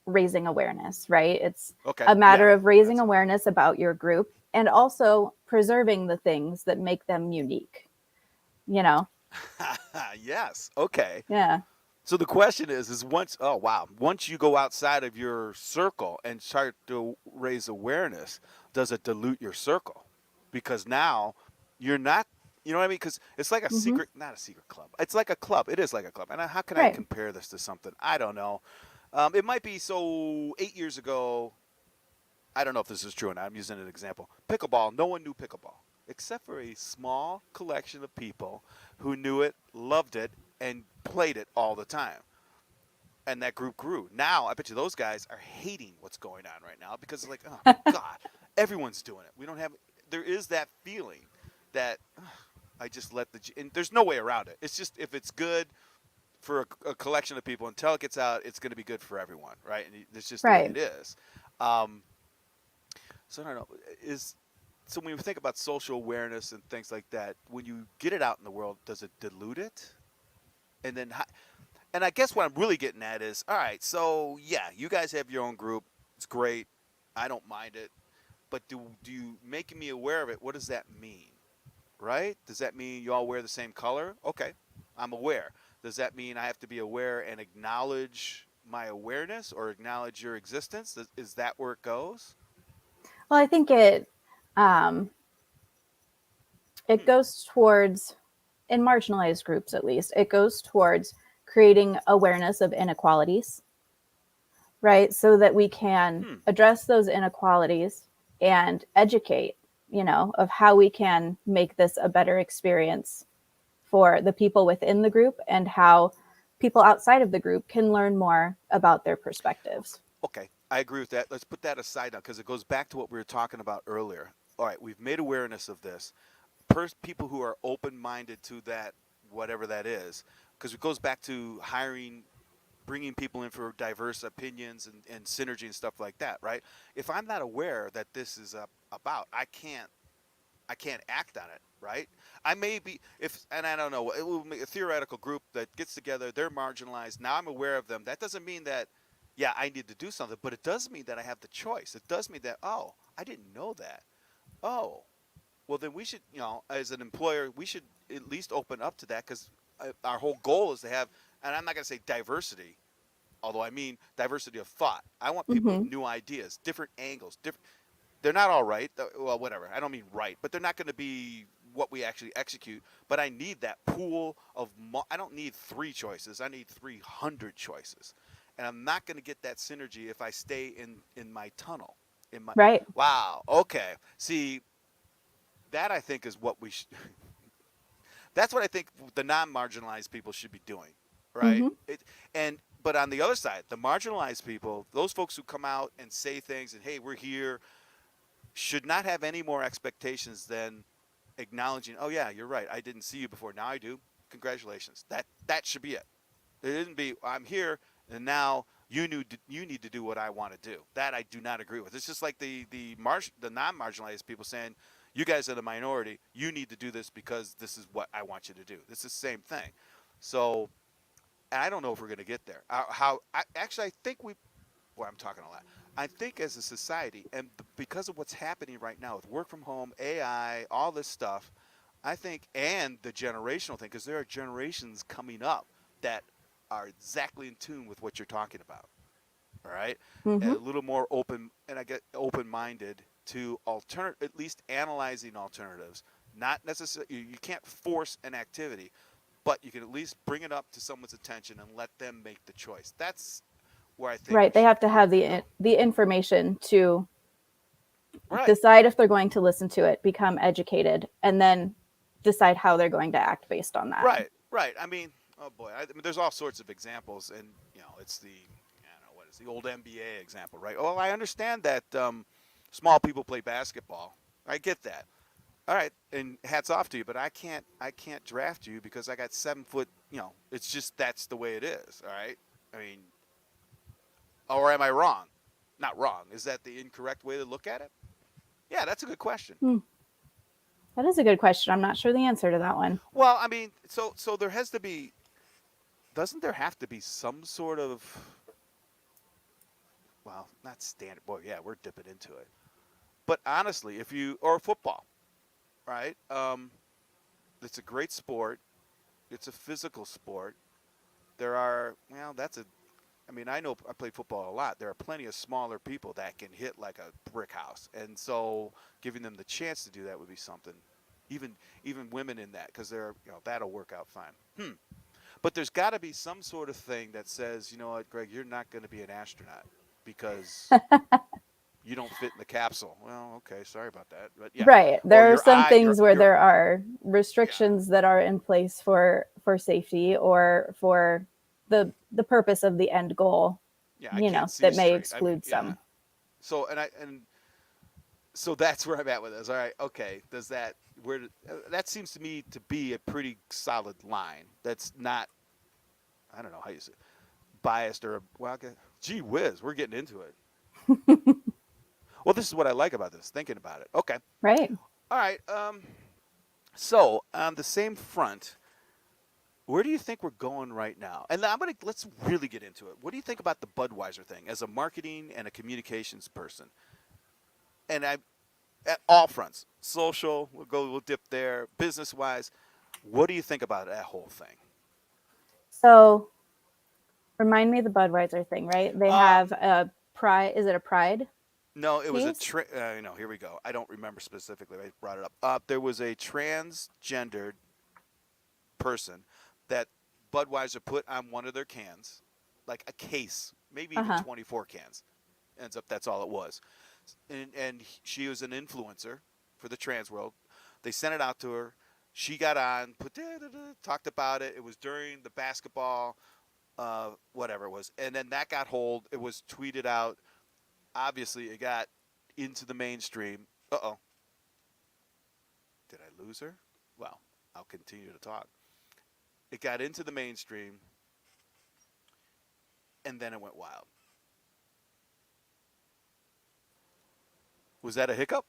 raising awareness, right? It's Okay. a Yeah. matter of raising That's it. awareness about your group and also preserving the things that make them unique, you know? Yes. Okay. Yeah. So the question is once, oh wow, once you go outside of your circle and start to raise awareness, does it dilute your circle? Because now you're not. You know what I mean? Because it's like a Mm-hmm. secret, not a secret club. It's like a club. It is like a club. And how can I Right. compare this to something? I don't know. It might be so 8 years ago. I don't know if this is true or not. I'm using an example. Pickleball. No one knew pickleball except for a small collection of people who knew it, loved it, and played it all the time. And that group grew. Now, I bet you those guys are hating what's going on right now because it's like, oh my God, everyone's doing it. We don't have, there is that feeling that I just let and there's no way around it. It's just, if it's good for a collection of people until it gets out, it's going to be good for everyone, right? And it's just the way Right. it is. Um, so I don't know. So when you think about social awareness and things like that, when you get it out in the world, does it dilute it? And then, and I guess what I'm really getting at is, all right, so yeah, you guys have your own group. It's great. I don't mind it. But do you making me aware of it? What does that mean? Right? Does that mean you all wear the same color? Okay, I'm aware. Does that mean I have to be aware and acknowledge my awareness or acknowledge your existence? Is that where it goes? Well, I think um, it Hmm. goes towards, in marginalized groups at least, it goes towards creating awareness of inequalities, right? So that we can Hmm. address those inequalities and educate, of how we can make this a better experience for the people within the group and how people outside of the group can learn more about their perspectives. Okay, I agree with that. Let's put that aside now because it goes back to what we were talking about earlier. All right, we've made awareness of this. People who are open-minded to that, whatever that is, because it goes back to hiring, bringing people in for diverse opinions and synergy and stuff like that, right? If I'm not aware that this is about, I can't act on it, right? I may be, if, and I don't know, it will make a theoretical group that gets together. They're marginalized. Now I'm aware of them. That doesn't mean that, yeah, I need to do something, but it does mean that I have the choice. It does mean that, oh, I didn't know that. Oh, well, then we should, as an employer, we should at least open up to that because our whole goal is to have, and I'm not going to say diversity, although I mean diversity of thought. I want people with Mm-hmm. new ideas, different angles, different. They're not all right. Well, whatever. I don't mean right, but they're not going to be what we actually execute. But I need that pool of. I don't need three choices. I need 300 choices, and I'm not going to get that synergy if I stay in my tunnel. In my Right. wow. Okay. See, that I think is what we should. That's what I think the non-marginalized people should be doing, right? Mm-hmm. But on the other side, the marginalized people, those folks who come out and say things and hey, we're here, should not have any more expectations than acknowledging, oh yeah, you're right. I didn't see you before. Now I do. Congratulations. That should be it. It didn't be I'm here and now you need to do what I want to do. That I do not agree with. It's just like the non-marginalized people saying, you guys are the minority. You need to do this because this is what I want you to do. This is the same thing. So I don't know if we're going to get there. I think we. Boy, I'm talking a lot. I think as a society, and because of what's happening right now with work from home, AI, all this stuff, I think, and the generational thing, because there are generations coming up that are exactly in tune with what you're talking about. All right, Mm-hmm. and a little more open, and I get open-minded to at least analyzing alternatives. Not necessarily, you can't force an activity, but you can at least bring it up to someone's attention and let them make the choice. That's where I think Right. They have to we have can the go. the information to Right. decide if they're going to listen to it, become educated, and then decide how they're going to act based on that. Right. Right. I mean, oh boy. I mean, there's all sorts of examples, and it's I don't know what is the old NBA example, right? Oh, I understand that small people play basketball. I get that. All right, and hats off to you, but I can't draft you because I got 7 foot. It's just that's the way it is. All right. I mean, or am I wrong? Not wrong. Is that the incorrect way to look at it? Yeah, that's a good question. Hmm. That is a good question. I'm not sure the answer to that one. Well, I mean, so there has to be. Doesn't there have to be some sort of, well, not standard. Boy, yeah, we're dipping into it. But honestly, if you or football, right? It's a great sport. It's a physical sport. There are, well, that's a. I mean, I know I play football a lot. There are plenty of smaller people that can hit like a brick house, and so giving them the chance to do that would be something. even even women in that, because they're, that'll work out fine. But there's got to be some sort of thing that says, you know what, Greg, you're not going to be an astronaut because you don't fit in the capsule. Well, okay, sorry about that, but yeah. Right. Or There are some things where your there are yeah, restrictions that are in place for safety or for the purpose of the end goal, yeah. I can't see that may straight. exclude Yeah. some. So so that's where I'm at with this. All right, okay. Does that that seems to me to be a pretty solid line. That's not, I don't know how you say, biased or well. Okay, gee whiz, we're getting into it. Well, this is what I like about this. Thinking about it. Okay. Right. All right. So on the same front, where do you think we're going right now? And let's really get into it. What do you think about the Budweiser thing as a marketing and a communications person? And I at all fronts, social, we'll dip there, business wise. What do you think about that whole thing? So remind me of the Budweiser thing, right? They have Um, a pride. Is it a pride no, it was piece? here we go. I don't remember specifically. I brought it up. There was a transgendered person that Budweiser put on one of their cans, like a case, maybe Uh even huh. 24 cans. Ends up that's all it was. And she was an influencer for the trans world. They sent it out to her. She got on, talked about it. It was during the basketball, whatever it was, and then that got hold. It was tweeted out. Obviously, it got into the mainstream. Uh-oh, did I lose her? Well, I'll continue to talk. It got into the mainstream, and then it went wild. Was that a hiccup?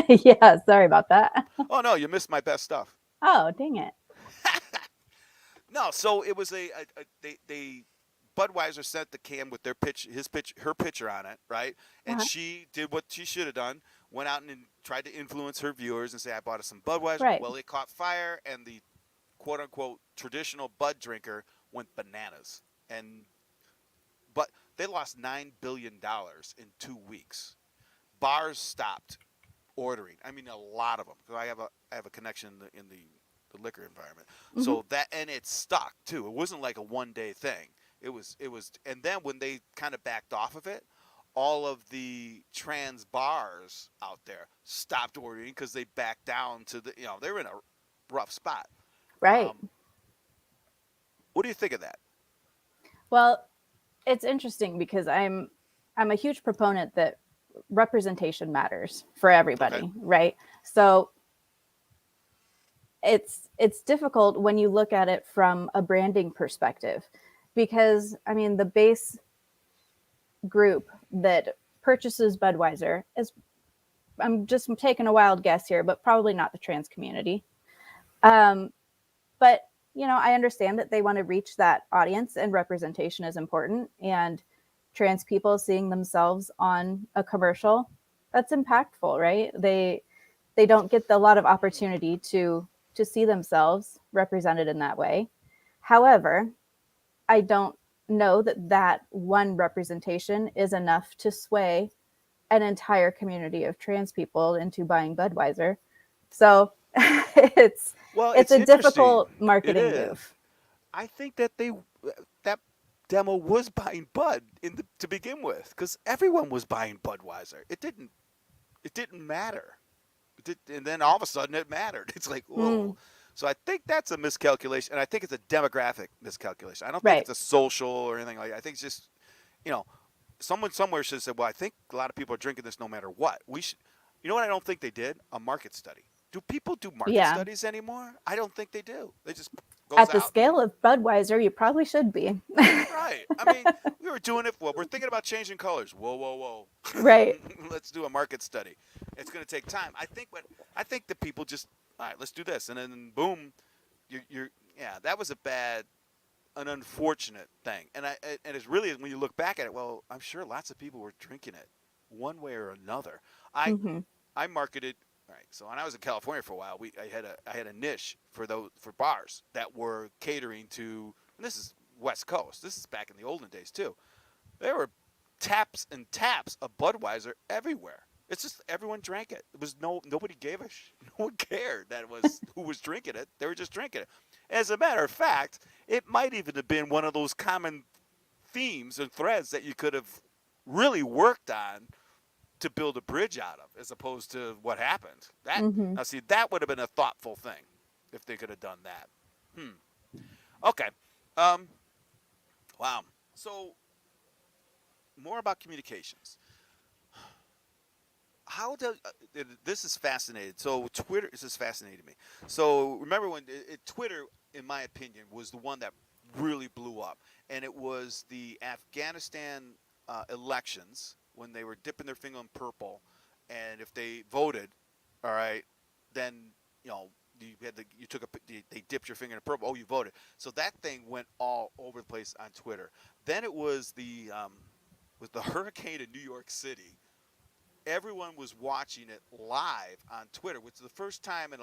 Yeah. Sorry about that. Oh no, you missed my best stuff. Oh, dang it. No, so it was they Budweiser sent the can with her picture on it, right? And Uh-huh. she did what she should have done, went out and tried to influence her viewers and say, I bought us some Budweiser. Right. Well, it caught fire, and the quote unquote traditional Bud drinker went bananas. And but they lost $9 billion in 2 weeks. Bars stopped ordering. I mean, a lot of them. Because I have a connection in the liquor environment. Hmm. So that, and it stuck too. It wasn't like a 1 day thing. It was, and then when they kind of backed off of it, all of the trans bars out there stopped ordering because they backed down to they were in a rough spot. Right. Um, what do you think of that? Well, it's interesting because I'm a huge proponent that representation matters for Okay. everybody, right? So it's difficult when you look at it from a branding perspective because I mean the base group that purchases Budweiser is, I'm just taking a wild guess here, but probably not the trans community. Um, but I understand that they want to reach that audience and representation is important. And trans people seeing themselves on a commercial, that's impactful, right? They don't get a lot of opportunity to see themselves represented in that way. However, I don't know that that one representation is enough to sway an entire community of trans people into buying Budweiser. So it's Well, it's it's a interesting. difficult It marketing is. move. I think that demo was buying Bud to begin with, because everyone was buying Budweiser. It didn't matter. And then all of a sudden it mattered. It's like Mm, whoa. So I think that's a miscalculation, and I think it's a demographic miscalculation. I don't think right. it's a social or anything like that. I think it's just you know someone somewhere should have said, well, I think a lot of people are drinking this no matter what. We should. You know what? I don't think they did a market study. Do people do market Yeah. studies anymore? I don't think they do. They just goes At the out and scale of Budweiser, you probably should be. right. I mean, we were doing it. Well, we're thinking about changing colors. Whoa, whoa, whoa. Right. Let's do a market study. It's going to take time. I think that people just all right. Let's do this, and then boom, you're yeah. That was an unfortunate thing, and it's really when you look back at it. Well, I'm sure lots of people were drinking it one way or another. I Hmm. I marketed. All right, so when I was in California for a while, I had a niche for bars that were catering to. And this is West Coast. This is back in the olden days too. There were taps and taps of Budweiser everywhere. It's just everyone drank it. It was nobody gave a no one cared that it was who was drinking it. They were just drinking it. As a matter of fact, it might even have been one of those common themes and threads that you could have really worked on to build a bridge out of, as opposed to what happened. That Hmm. now see that would have been a thoughtful thing if they could have done that. Hmm. Okay. Um. Wow. So more about communications. How does this is fascinating? So Twitter, this is fascinating to me. So remember when Twitter, in my opinion, was the one that really blew up, and it was the Afghanistan elections when they were dipping their finger in purple, and if they voted, all right, then you know you took they dipped your finger in purple. Oh, you voted. So that thing went all over the place on Twitter. Then it was the hurricane in New York City. Everyone was watching it live on Twitter, which is the first time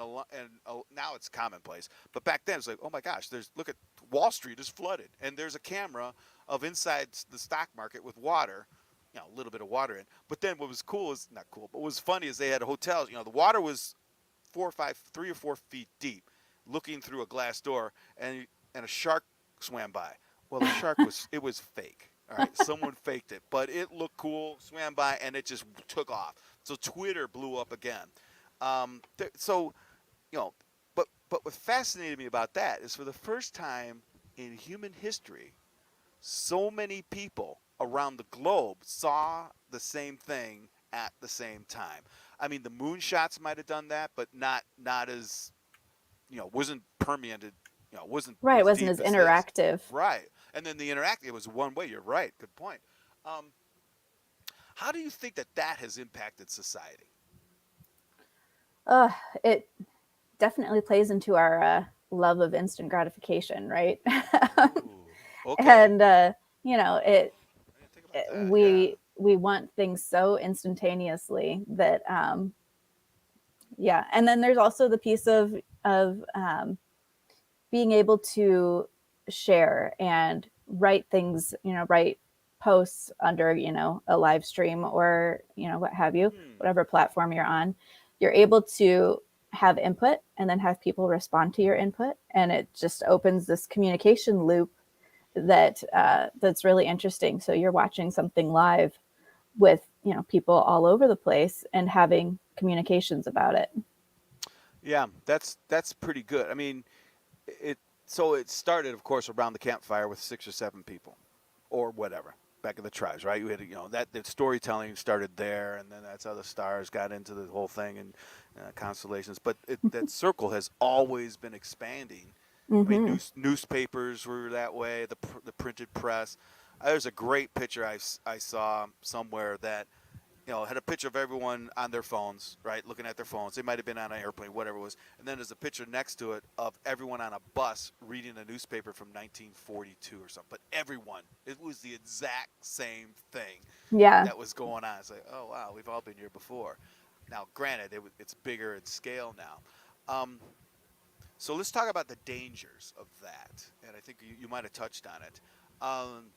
now it's commonplace. But back then it's like, oh my gosh, look at Wall Street is flooded, and there's a camera of inside the stock market with water, a little bit of water in. But then what was cool is not cool, but what was funny is they had hotels. The water was 3 or 4 feet deep, looking through a glass door, and a shark swam by. Well, the shark was fake. All right, someone faked it, but it looked cool, swam by, and it just took off. So Twitter blew up again. So you know, but what fascinated me about that is for the first time in human history, so many people around the globe saw the same thing at the same time. I mean, the moonshots might have done that, but not as wasn't permeated, wasn't Right. It as wasn't deep as as this. interactive. Right. And then the interact, it was one way. You're right. Good point. Um, how do you think that has impacted society? Uh, it definitely plays into our love of instant gratification, right? Ooh. Okay. And it I didn't think about that. Yeah. we want things so instantaneously that yeah. And then there's also the piece of being able to share and write things, write posts under, a live stream or, what have you, Hmm. whatever platform you're on. You're able to have input and then have people respond to your input. And it just opens this communication loop that's really interesting. So you're watching something live with, people all over the place and having communications about it. Yeah, that's pretty good. I mean, it so it started, of course, around the campfire with 6 or 7 people, or whatever, back in the tribes, right? You had that the storytelling started there, and then that's how the stars got into the whole thing and constellations. But that circle has always been expanding. I mean, Mm-hmm. newspapers were that way. The printed press. There's a great picture I saw somewhere that had a picture of everyone on their phones, right, looking at their phones. They might have been on an airplane, whatever it was. And then there's a picture next to it of everyone on a bus reading a newspaper from 1942 or something. But everyone, it was the exact same thing Yeah. that was going on. It's like, oh, wow, we've all been here before. Now, granted, it's bigger in scale now. So let's talk about the dangers of that. And I think you might have touched on it. Um,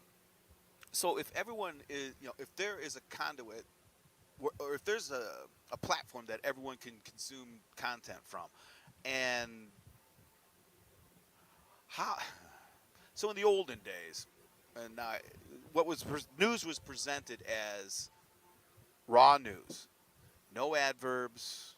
so if everyone is, if there is a conduit or if there's a platform that everyone can consume content from, and how, so in the olden days, and what was news was presented as raw news, no adverbs.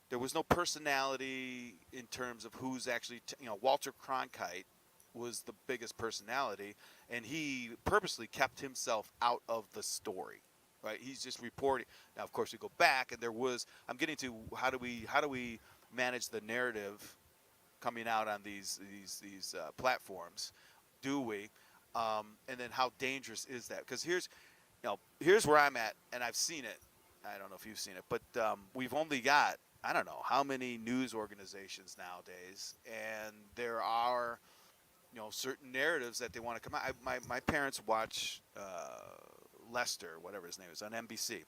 There was no personality in terms of who's actually, Walter Cronkite was the biggest personality, and he purposely kept himself out of the story. Right, he's just reporting. Now, of course, we go back, and there was. I'm getting to how do we manage the narrative coming out on these platforms? Do we? And then how dangerous is that? Because here's where I'm at, and I've seen it. I don't know if you've seen it, but we've only got I don't know how many news organizations nowadays, and there are certain narratives that they want to come out. My parents watch Lester, whatever his name is, on NBC,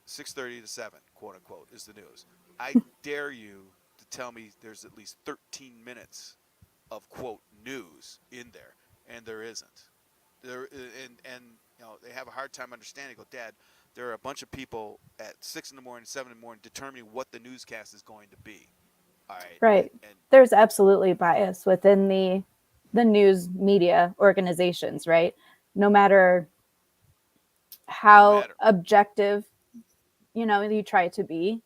6:30 to 7, quote unquote, is the news. I dare you to tell me there's at least 13 minutes of quote news in there, and there isn't. There and they have a hard time understanding. Go, Dad, there are a bunch of people at 6 in the morning, 7 in the morning, determining what the newscast is going to be. All right, Right. and There's absolutely bias within the news media organizations, right? No matter no how matter. objective, you try to be,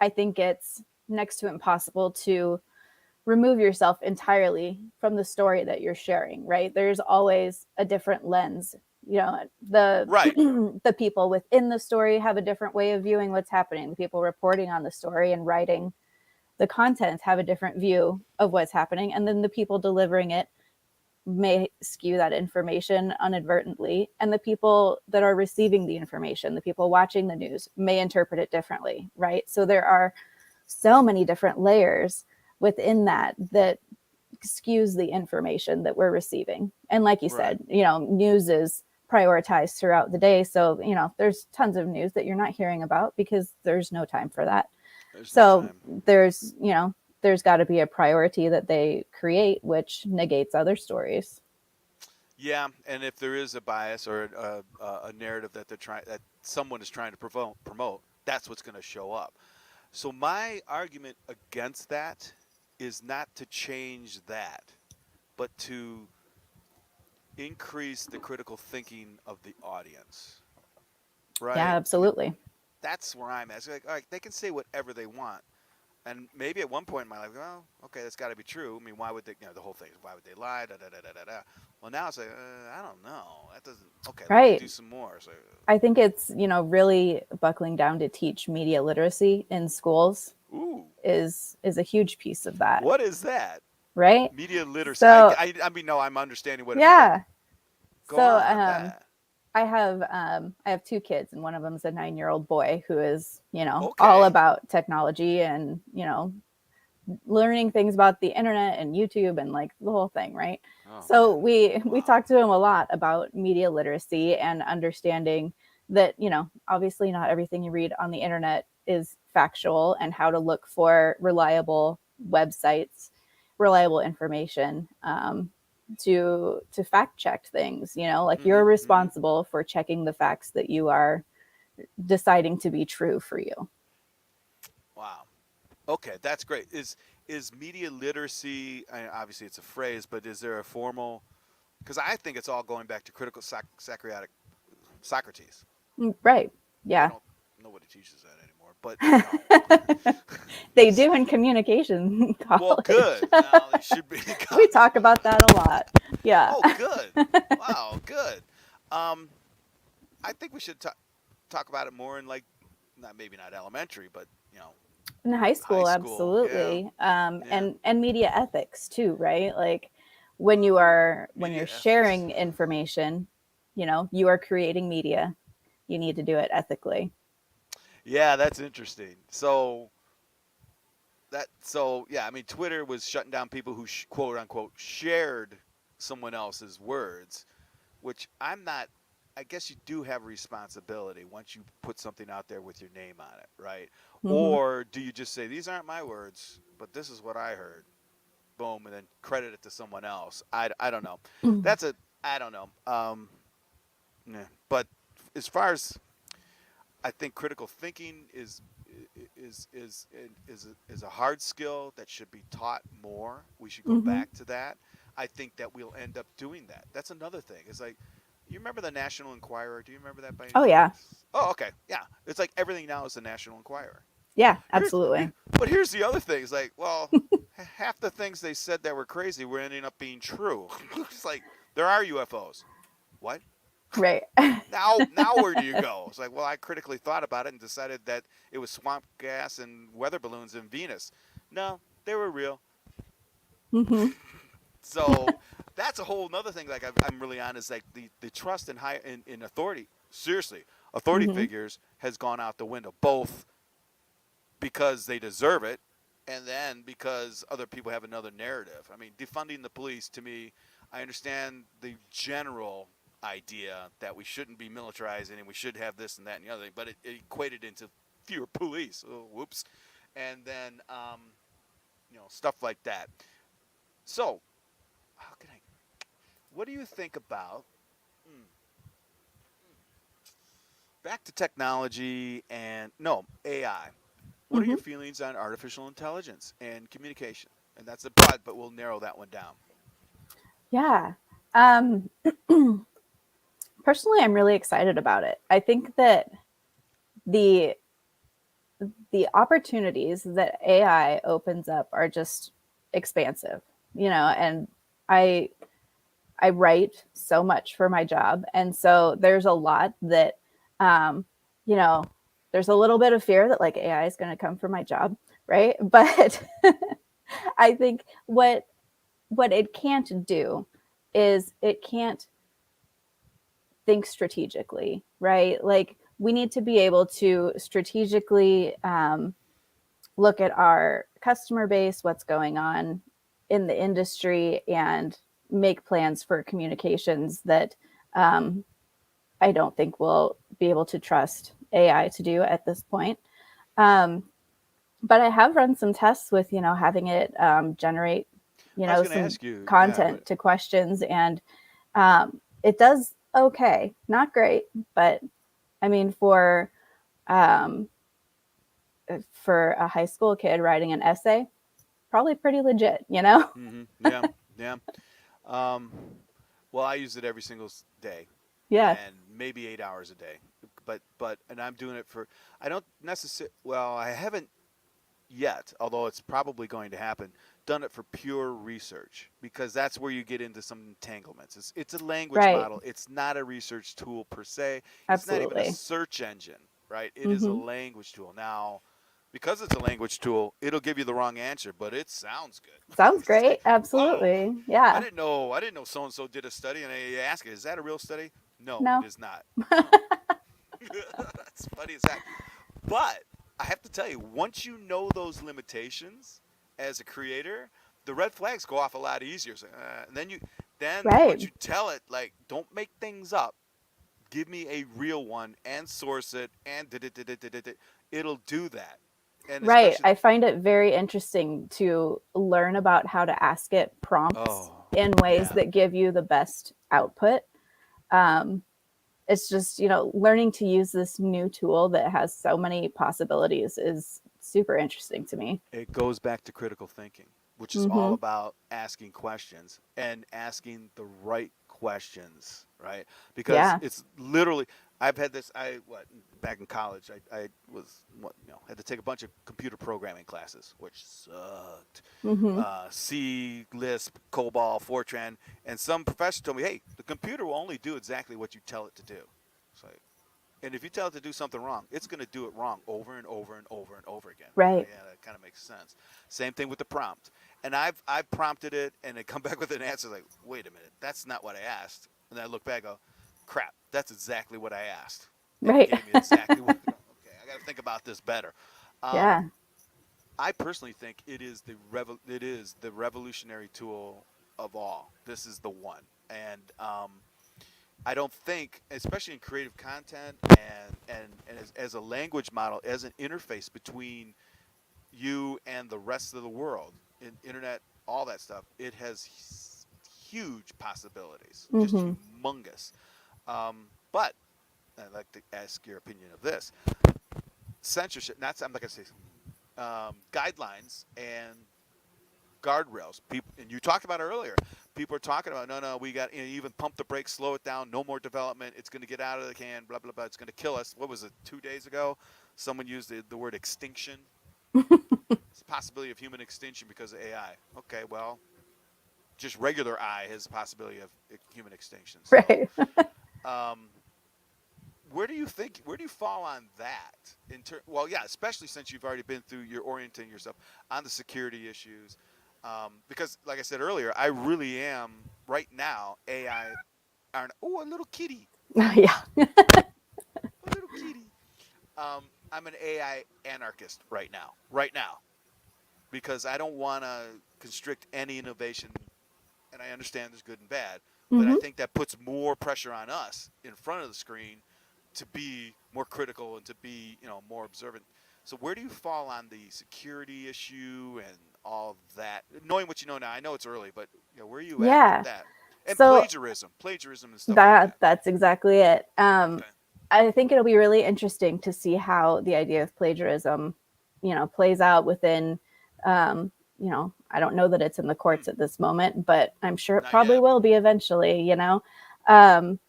I think it's next to impossible to remove yourself entirely from the story that you're sharing, right? There's always a different lens. The Right. the people within the story have a different way of viewing what's happening. The people reporting on the story and writing the content have a different view of what's happening, and then the people delivering it may skew that information inadvertently, and the people that are receiving the information, the people watching the news, may interpret it differently, right? So there are so many different layers within that skews the information that we're receiving. And like you Right. said, news is prioritized throughout the day, so there's tons of news that you're not hearing about because there's no time for that. There's no So time. there's got to be a priority that they create, which negates other stories. Yeah, and if there is a bias or a narrative that that someone is trying to promote, that's what's going to show up. So my argument against that is not to change that, but to increase the critical thinking of the audience. Yeah, Right? I mean, absolutely. that's where I'm at. It's like, all right, they can say whatever they want. And maybe at one point in my life, well, okay, that's got to be true. I mean, why would they? The whole thing is, why would they lie? Da da da da da da. Well, now it's like, I don't know. That doesn't. Okay, let me Right. do some more. So, I think it's, really buckling down to teach media literacy in schools ooh, is a huge piece of that, what is that? right? Media literacy. So, I mean, no, I'm understanding what it means, but yeah. go So, on that. I have two kids, and one of them is a 9-year-old boy who is, all Okay. about technology and, learning things about the internet and YouTube and like the whole thing, right? Oh So man. we Wow. talked to him a lot about media literacy and understanding that, obviously not everything you read on the internet is factual, and how to look for reliable websites, reliable information, to fact check things. Like, Mm-hmm. you're Mm-hmm. responsible for checking the facts that you are deciding to be true for you. Wow. Okay, that's great. Is media literacy? Obviously, it's a phrase, but is there a formal? Because I think it's all going back to critical Socrates. Right. They Yeah. don't nobody teaches that anymore, but you They know, do in communication well, college. good. Now they should be. We talk about that a lot. Yeah. Oh, good. Wow, good. Um, I think we should talk about it more in like, not maybe not elementary, but In high high school, school. Yeah, absolutely. yeah. And media ethics too, right? Like, Ooh, when media you're ethics. sharing information, you are creating media. You need to do it ethically. Yeah, that's interesting. So yeah, I mean, Twitter was shutting down people who quote unquote shared someone else's words, which I'm not. I guess you do have a responsibility once you put something out there with your name on it, right? Mm-hmm. Or do you just say these aren't my words, but this is what I heard, boom, and then credit it to someone else? I don't know. That's a I don't know. Yeah. But as far as I think critical thinking is a hard skill that should be taught more. We should go Mm-hmm. back to that. I think that we'll end up doing that. That's another thing. It's like, you remember the National Enquirer? Do you remember that by any Oh yeah. chance? Oh, okay. Yeah. It's like everything now is the National Enquirer. Yeah, Here, absolutely. but here's the other thing. It's like, well, half the things they said that were crazy were ending up being true. It's like, there are UFOs. What? Right. Now where do you go? It's like, well, I critically thought about it and decided that it was swamp gas and weather balloons in Venus. No, they were real. Mm-hmm. So that's a whole other thing. Like, I'm really on is like the trust in authority. Seriously, authority Mm-hmm. figures has gone out the window, both because they deserve it, and then because other people have another narrative. I mean, defunding the police, to me, I understand the general idea that we shouldn't be militarizing and we should have this and that and the other thing, but it equated into fewer police. Oh, whoops. And then, stuff like that. So, how can I? What do you think about? Hmm, back to technology and no AI. What are your Hmm. feelings on artificial intelligence and communication? And that's a broad, but we'll narrow that one down. Yeah. Um, Personally, I'm really excited about it. I think that the the opportunities that AI opens up are just expansive, and I I write so much for my job. And so there's a lot that, um, you know, there's a little bit of fear that like AI is going to come for my job, right? But I think what it can't do is it can't think strategically, right? Like we need to be able to strategically look at our customer base, what's going on in the industry, and make plans for communications that um, I don't think we'll be able to trust AI to do at this point. Um, but I have run some tests with, having it generate, I was going to some ask you, yeah, what? content to questions, and it does okay, not great, but I mean, um, for a high school kid writing an essay, probably pretty legit. Yeah, yeah. Um, well, I use it every single day, Yeah. and maybe 8 hours a day. And I'm doing it for. I don't necessarily. Well, I haven't yet, although it's probably going to happen. Done it for pure research because that's where you get into some entanglements. It's a language Right. model. It's not a research tool per se. It's not even a Absolutely. search engine, right? It is a Hmm. language tool. Now, because it's a language tool, it'll give you the wrong answer, but it sounds good. Sounds It's like, great. whoa, Absolutely. I Yeah. didn't know. I didn't know so and so did a study, and I ask it, is that a real study? No, it No. is not. That's funny as heck. But I have to tell you, once you know those limitations as a creator, the red flags go off a lot easier. So, and then Right. once you tell it, like, don't make things up. Give me a real one and source it and it'll do that. And Right. especially, I find it very interesting to learn about how to ask it prompts oh, in ways yeah. that give you the best output. Um, it's just, learning to use this new tool that has so many possibilities is super interesting to me. It goes back to critical thinking, which is all Hmm. about asking questions and asking the right questions, right? Because Yeah. it's literally, I've had this. Back in college, I was had to take a bunch of computer programming classes, which sucked. Hmm. C, Lisp, COBOL, Fortran, and some professor told me, "Hey, the computer will only do exactly what you tell it to do." It's like, and if you tell it to do something wrong, it's going to do it wrong over and over and over and over again. Right. Yeah, that kind of makes sense. Same thing with the prompt. And I've prompted it, and it come back with an answer like, "Wait a minute, that's not what I asked." And then I look back, and go, "Crap, that's exactly what I asked." And it Right. gave me exactly what. Okay, I got to think about this better. Um, Yeah. I personally think it is the revolutionary tool of all. This is the one, and I don't think, especially in creative content and as a language model, as an interface between you and the rest of the world, in internet, all that stuff, it has huge possibilities, just Hmm. humongous. But I'd like to ask your opinion of this: censorship. I'm not going to say guidelines and guardrails. People, and you talked about it earlier. People are talking about no, we got even pump the brakes, slow it down, no more development. It's going to get out of the can, blah blah blah. It's going to kill us. What was it? 2 days ago, someone used the word extinction. It's a possibility of human extinction because of AI. Okay, well, just regular I has a possibility of human extinction. So, Right. um, where do you fall on that? Well, yeah, especially since you've already been through, you're orienting yourself on the security issues. Because, like I said earlier, I really am right now AI. Oh, a little kitty, Yeah. a little kitty. I'm an AI anarchist right now. Right now, because I don't want to constrict any innovation, and I understand there's good and bad, but I Hmm. think that puts more pressure on us in front of the screen to be more critical and to be, more observant. So where do you fall on the security issue and all of that? Knowing what you know now, I know it's early, but where are you at with Yeah. that? And So plagiarism and stuff like that's that. that's exactly it. Okay. I think it'll be really interesting to see how the idea of plagiarism, plays out within, I don't know that it's in the Hmm, courts at this moment, but I'm sure it not probably yet. will be eventually, um,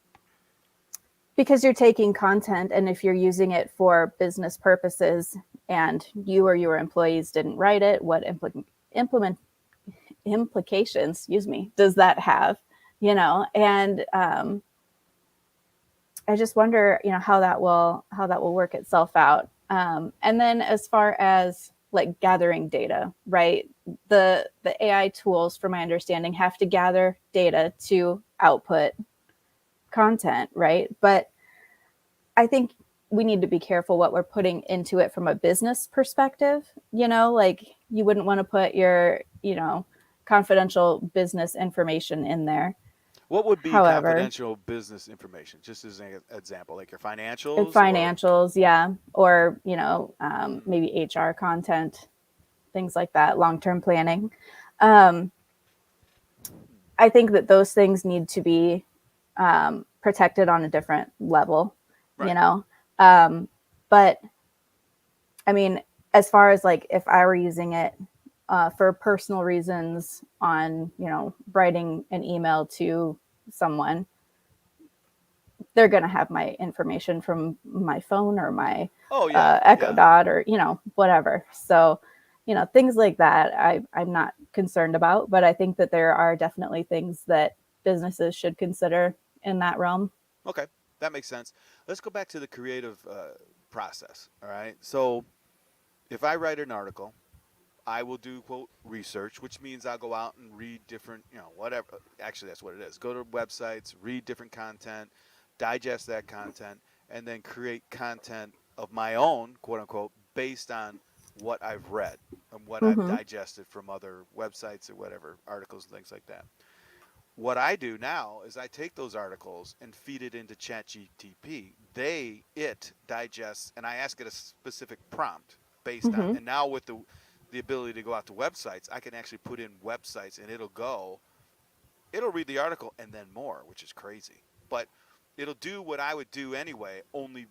because you're taking content, and if you're using it for business purposes and you or your employees didn't write it, what implement implications, excuse me, does that have? And I just wonder, how that will work itself out. And then as far as like gathering data, right? The AI tools, from my understanding, have to gather data to output content, right? But I think we need to be careful what we're putting into it from a business perspective. Like you wouldn't want to put your, confidential business information in there. What would be However, confidential business information? Just as an example, like your in financials or. financials, yeah, or Hmm. maybe HR content, things like that, long-term planning. Um, I think that those things need to be protected on a different level, you Right. know. Um, but I mean, as far as like if I were using it for personal reasons on, writing an email to someone, they're going to have my information from my phone or my Oh yeah, Echo yeah. Dot or, whatever. So, things like that I'm not concerned about, but I think that there are definitely things that businesses should consider in that realm. Okay, that makes sense. Let's go back to the creative process. All right. So if I write an article, I will do quote research, which means I'll go out and read different, whatever. Actually, that's what it is. Go to websites, read different content, digest that content, and then create content of my own, quote unquote, based on what I've read and what I've Mm-hmm. digested from other websites or whatever, articles, things like that. What I do now is I take those articles and feed it into ChatGTP. It digests, and I ask it a specific prompt based on. Mm-hmm. And now with the ability to go out to websites, I can actually put in websites, and it'll read the article and then more, which is crazy. But it'll do what I would do anyway, only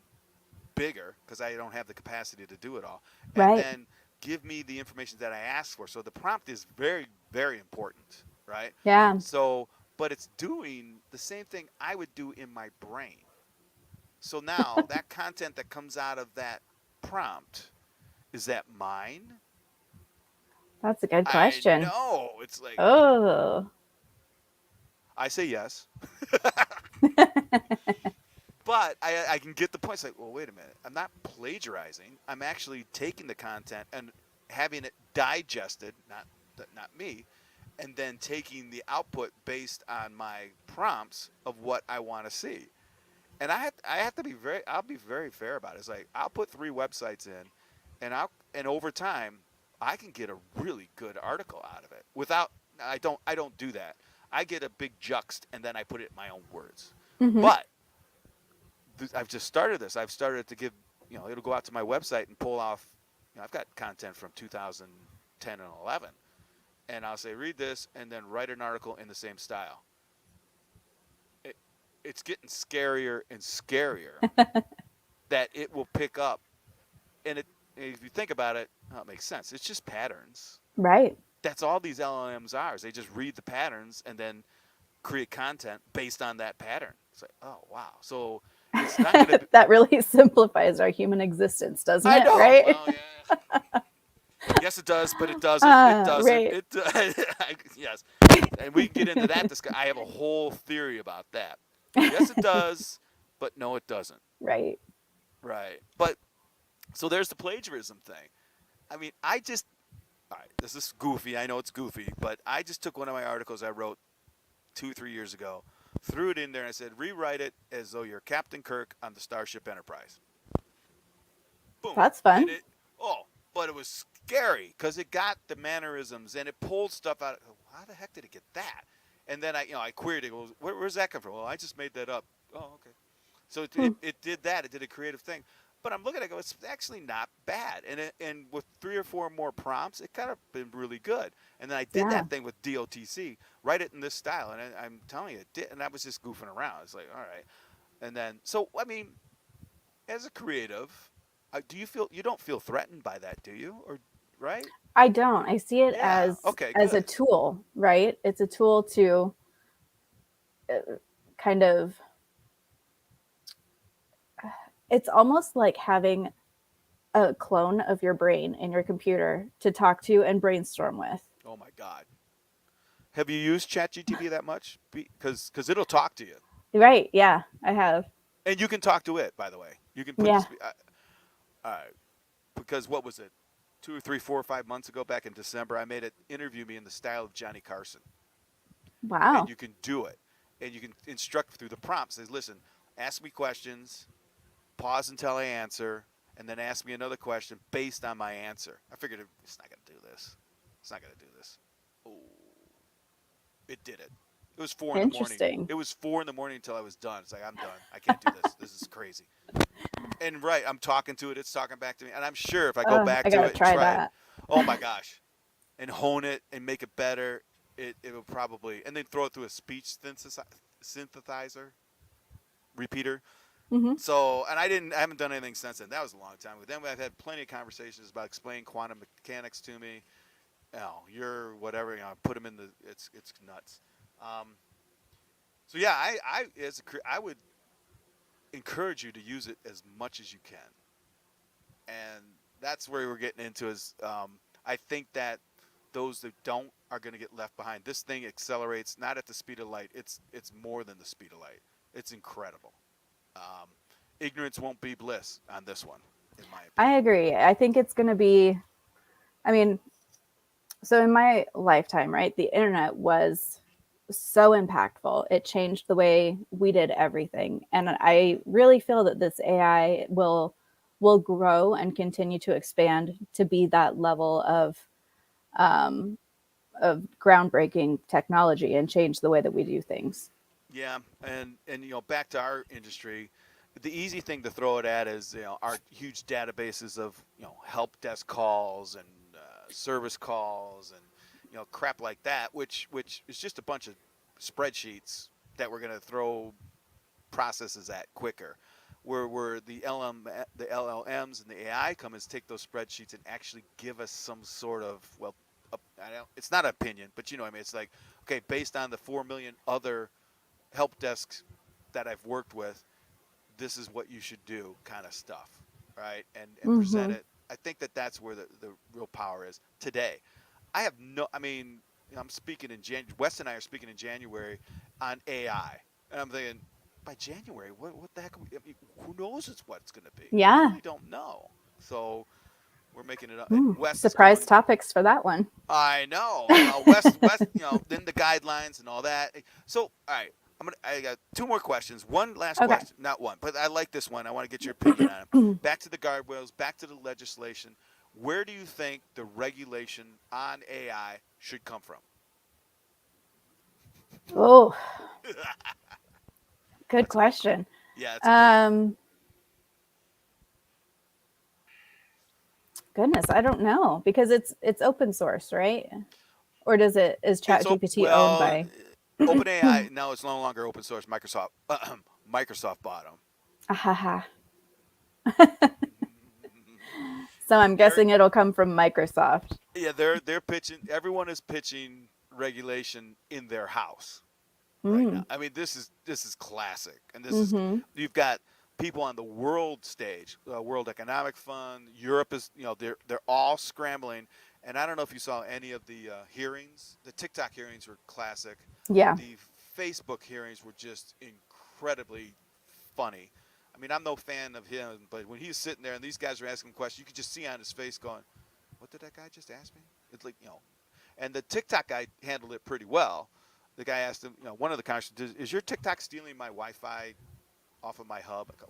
bigger because I don't have the capacity to do it all, and Right. then give me the information that I asked for. So the prompt is very, very important, right? Yeah. So, but it's doing the same thing I would do in my brain. So now that content that comes out of that prompt, is that mine? That's a good I question. know. It's like, Oh. I say yes. But I can get the point. It's like, well, wait a minute. I'm not plagiarizing. I'm actually taking the content and having it digested, not me, and then taking the output based on my prompts of what I want to see. And I have to be I'll be very fair about it. It's like I'll put 3 websites in, and over time I can get a really good article out of it without. I don't do that. I get a big juxt and then I put it in my own words. Mm-hmm. But I've just started this. I've started to give, it'll go out to my website and pull off, I've got content from 2010 and 11. And I'll say, read this and then write an article in the same style. It, it's getting scarier and scarier that it will pick up. And if you think about it, it makes sense. It's just patterns. Right. That's all these LLMs are. Is they just read the patterns and then create content based on that pattern. It's like, oh, wow. So it's not going to be. That really simplifies our human existence, doesn't I it? know. Right. Well, yeah. Yes, it does, but it doesn't. It doesn't. Right. Yes, and we can get into that discussion. I have a whole theory about that. Yes, it does, but no, it doesn't. Right. Right. But so there's the plagiarism thing. I mean, all right, this is goofy. I know it's goofy, but I just took one of my articles I wrote 2, 3 years ago, threw it in there, and I said, rewrite it as though you're Captain Kirk on the Starship Enterprise. Boom. That's And fun. but it was scary because it got the mannerisms and it pulled stuff out. How the heck did it get that? And then I queried it. Well, where's that come from? Well, I just made that up. Oh, okay. So Hmm. it did that. It did a creative thing. But I'm looking at it, go, it's actually not bad. And with 3 or 4 more prompts, it kind of been really good. And then I did Yeah. that thing with DOTC, write it in this style. And I'm telling you, it did. And I was just goofing around. It's like, all right. And then, so, I mean, as a creative, do you don't feel threatened by that, do you? Or right? I don't. I see it Yeah. Okay. as a Good. tool, right? It's a tool to kind of, it's almost like having a clone of your brain in your computer to talk to and brainstorm with. Oh my God. Have you used ChatGTP that much? Because it'll talk to you, Right? Yeah, I have. and you can talk to it. By the way, you can put Yeah. this. Because what was it? 2 or 3, 4 or 5 months ago, back in December, I made it interview me in the style of Johnny Carson, and Wow. you can do it, and you can instruct through the prompts. Say, listen, ask me questions, pause until I answer, and then ask me another question based on my answer. I figured it's not going to do this. It's not going to do this. Oh, it did it. It was 4 in the morning. Interesting. It was 4 in the morning until I was done. It's like, I'm done. I can't do this. This is crazy. And right, I'm talking to it. It's talking back to me. And I'm sure if I go back I to gotta it and try try it, that. oh my gosh, and hone it and make it better, it will probably, and then throw it through a speech synthesizer repeater. Hmm. So, and I haven't done anything since then. That was a long time. With them, I've had plenty of conversations about explaining quantum mechanics to me. You're whatever. Put them in the. It's nuts. Um, so yeah, I would encourage you to use it as much as you can, and that's where we're getting into. Is I think that those that don't are going to get left behind. This thing accelerates not at the speed of light. It's more than the speed of light. It's incredible. Um, Ignorance won't be bliss on this one, in my I opinion. agree. I think it's going to be, I mean, so in my lifetime, right, the internet was so impactful. It changed the way we did everything. And I really feel that this AI will grow and continue to expand to be that level um, of groundbreaking technology and change the way that we do things. Yeah, and back to our industry, the easy thing to throw it at is our huge databases of help desk calls and service calls and crap like that, which is just a bunch of spreadsheets that we're going to throw processes at quicker. Where the LLMs and the AI come is take those spreadsheets and actually give us some sort of I don't, it's not an opinion, but what I mean. It's like, okay, based on the 4 million other help desks that I've worked with, this is what you should do, kind of stuff, right? And present Hmm. it. I think that's where the real power is today. I have no. I mean, I'm speaking in January. Wes and I are speaking in January on AI, and I'm thinking by January, what the heck? I mean, who knows what it's going to be? We Yeah. really don't know. So we're making it up, and Mm. Wes is Surprise going. topics for that one. I know. West, then the guidelines and all that. So, all right, I got two more questions. One last Okay. question, not one, but I like this one. I want to get your opinion on it. Back to the guardrails, back to the legislation. Where do you think the regulation on AI should come from? Oh, good That's a big, question. yeah, it's a big one. Um, Goodness, I don't know because it's open source, right? Or is ChatGPT owned Well, by? OpenAI now it's no longer open source. Microsoft bought them. Ahaha. So I'm They're guessing it'll come from Microsoft. Yeah, they're pitching. Everyone is pitching regulation in their house right now. Mm. I mean, this is classic, and Mm-hmm. you've got people on the world stage, World Economic Fund, Europe is they're all scrambling. And I don't know if you saw any of the hearings. The TikTok hearings were classic. Yeah. The Facebook hearings were just incredibly funny. I mean, I'm no fan of him, but when he's sitting there and these guys are asking him questions, you could just see on his face going, "What did that guy just ask me?" It's like and the TikTok guy handled it pretty well. The guy asked him, one of the conversations, "Is your TikTok stealing my Wi-Fi off of my hub?" I go,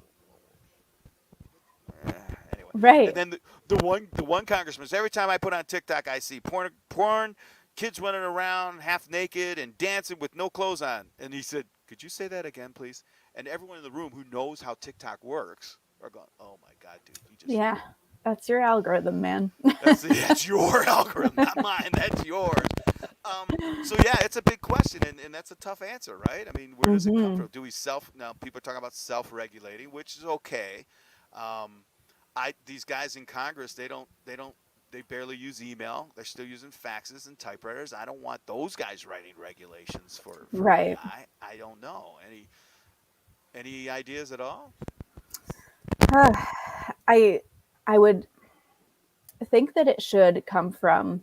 anyway. And Right. then the one congressman says, every time I put on TikTok, I see porn, kids running around half naked and dancing with no clothes on. And he said, "Could you say that again, please?" And everyone in the room who knows how TikTok works are going, "Oh my God, dude, you just Yeah. That's your algorithm, man. that's your algorithm, not mine. That's yours." So yeah, it's a big question, and that's a tough answer, right? I mean, where does it come Mm-hmm. from? Do we now people are talking about self-regulating, which is okay. Um, these guys in Congress, they barely use email. They're still using faxes and typewriters. I don't want those guys writing regulations for Right. AI. I don't know. Any ideas at all? I I would think that it should come from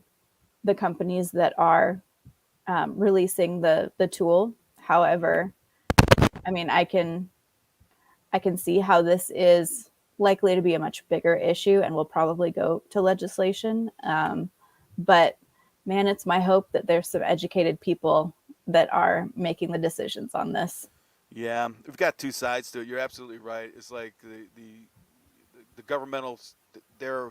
the companies that are releasing the tool. However, I mean, I can see how this is likely to be a much bigger issue and will probably go to legislation. But man, it's my hope that there's some educated people that are making the decisions on this. Yeah, we've got two sides to it. You're absolutely right. It's like the governmental, they're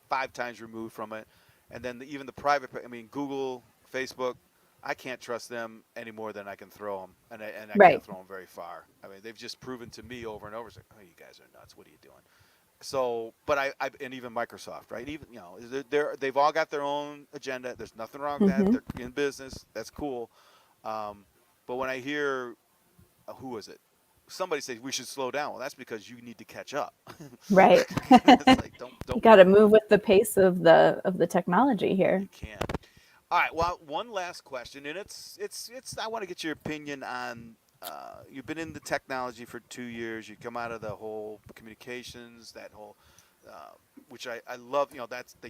5 times removed from it, and then even the private. I mean, Google, Facebook. I can't trust them any more than I can throw them, and I can't Right. throw them very far. I mean, they've just proven to me over and over. It's like, oh, you guys are nuts. What are you doing? So, but I and even Microsoft, right? Even they've all got their own agenda. There's nothing wrong with that. Mm-hmm. They're in business. That's cool. Um, but when I hear who was it? Somebody says we should slow down. Well, that's because you need to catch up. Right. It's like You don't got to worry, move with the pace of the technology you here. can't. All right. Well, one last question, and it's. I want to get your opinion on. You've been in the technology for 2 years. You come out of the whole communications, that whole, uh, which I love. That's the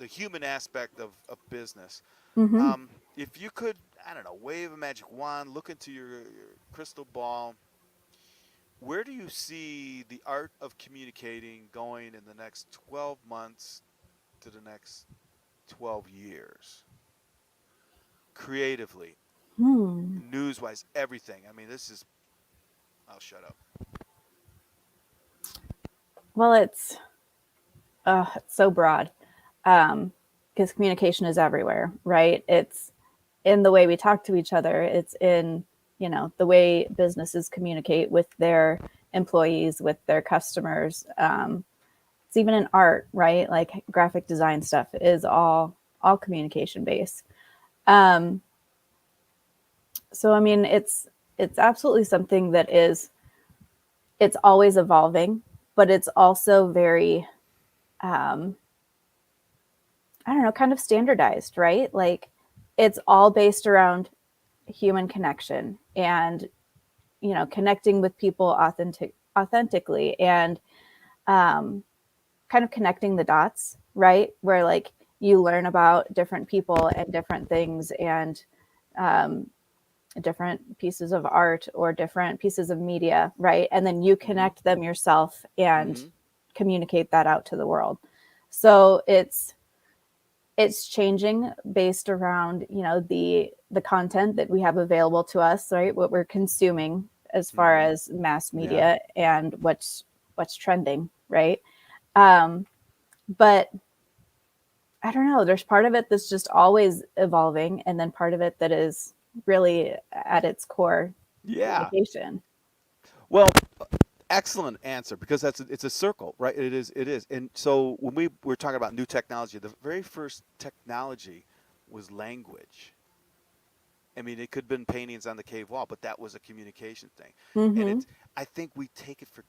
human aspect of business. Mm-hmm. If you could, I don't know, wave a magic wand, look into your crystal ball, where do you see the art of communicating going in the next 12 months to the next 12 years? Creatively, Hmm. news wise, everything. I mean, this is. I'll shut up. Well, it's so broad because communication is everywhere, right? It's in the way we talk to each other. It's in the way businesses communicate with their employees, with their customers. It's even in art, right? Like graphic design stuff is all communication based. Um, so I mean, it's absolutely something that it's always evolving, but it's also very um, I don't know, kind of standardized, right? Like it's all based around human connection and connecting with people authentically and um, kind of connecting the dots, right? Where like you learn about different people and different things and um, different pieces of art or different pieces of media, right? And then you Mm-hmm. connect them yourself and Mm-hmm. communicate that out to the world. So it's changing based around the content that we have available to us, right? What we're consuming as far Mm-hmm. as mass Yeah. media and what's trending, right? um but I don't know, there's part of it that's just always evolving and then part of it that is really at its core Yeah. communication. Well, excellent answer because it's a circle, right? It is. It is. And so when we were talking about new technology, the very first technology was language. I mean, it could have been paintings on the cave wall, but that was a communication thing. And Mm-hmm. it's. I think we take it for.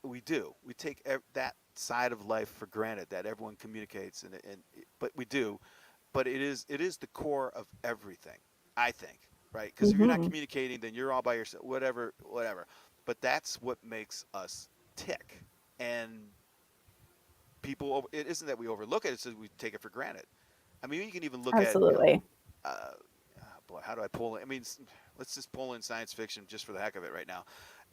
We do. We take that side of life for granted that everyone communicates, but we do. But it is the core of everything. I think, right? Because if you're not Mm-hmm. communicating, then you're all by yourself. Whatever, whatever. But that's what makes us tick. And it isn't that we overlook it; it's that we take it for granted. I mean, you can even look at Absolutely. uh, boy, how do I pull it? I mean, let's just pull in science fiction just for the heck of it right now.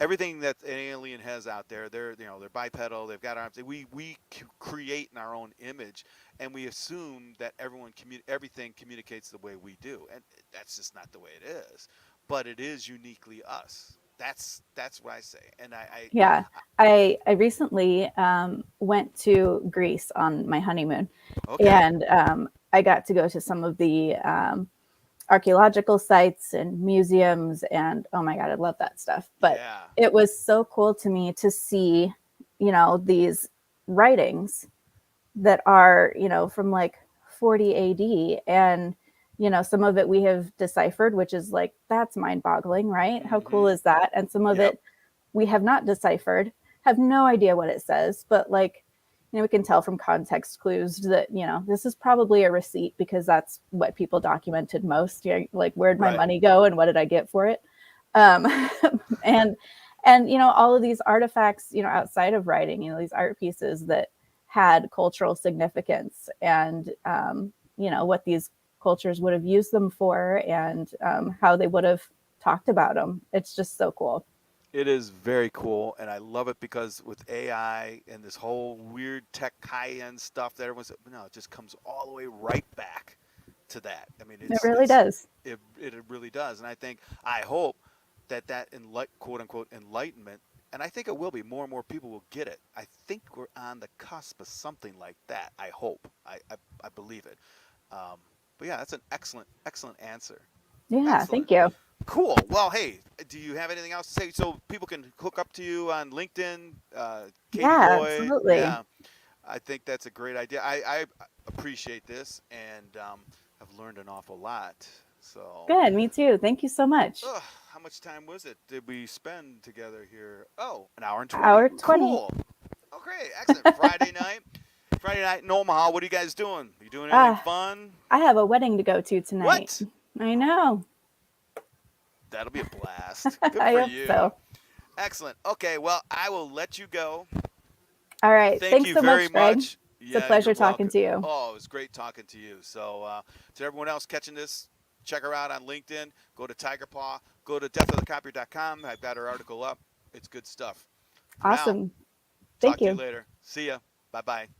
Everything that an alien has out there, they're bipedal, they've got arms. We create in our own image, and we assume that everything communicates the way we do, and that's just not the way it is. But it is uniquely us. That's what I say, and Yeah. I recently went to Greece on my honeymoon, okay, and I got to go to some of the archaeological sites and museums, and oh my god, I love that stuff. But yeah, it was so cool to me to see, these writings that are, from like 40 AD, and some of it we have deciphered, which is like that's mind-boggling, right? How cool mm-hmm, is that? And some of yep, it we have not deciphered, have no idea what it says, but like, we can tell from context clues that, this is probably a receipt because that's what people documented most. Like, where'd my Right. money go and what did I get for it? Um, and, all of these artifacts, outside of writing, these art pieces that had cultural significance and, what these cultures would have used them for and how they would have talked about them. It's just so cool. It is very cool, and I love it because with AI and this whole weird tech high-end stuff that everyone's, no, it just comes all the way right back to that. I mean, It really does. it really does, and I hope that quote unquote enlightenment, and I think it will be, more and more people will get it. I think we're on the cusp of something like that. I hope. I believe it. But yeah, that's an excellent answer. Yeah, Excellent. thank you. Cool. Well, hey, do you have anything else to say so people can hook up to you on LinkedIn? Katie Yeah, Lloyd. absolutely. Yeah, I think that's a great idea. I appreciate this, and I've learned an awful lot. So, Good. Me too. Thank you so much. how much time was it did we spend together here? Oh, an hour and 20. Hour 20. Cool. Okay, excellent. Friday night. Friday night in Omaha. What are you guys doing? You doing anything Ah, fun? I have a wedding to go to tonight. What? I know. That'll be a blast. Good I for hope you. so. Excellent. Okay, well, I will let you go. All right. Thank Thanks you so very much, Greg. much. It's a Yeah, pleasure you're talking welcome. to you. Oh, it was great talking to you. So, to everyone else catching this, check her out on LinkedIn. Go to Tigerpaw. Go to deathofthecopier.com. I've got her article up. It's good stuff. For now, Awesome. talk Thank to you you. later. See ya. Bye bye.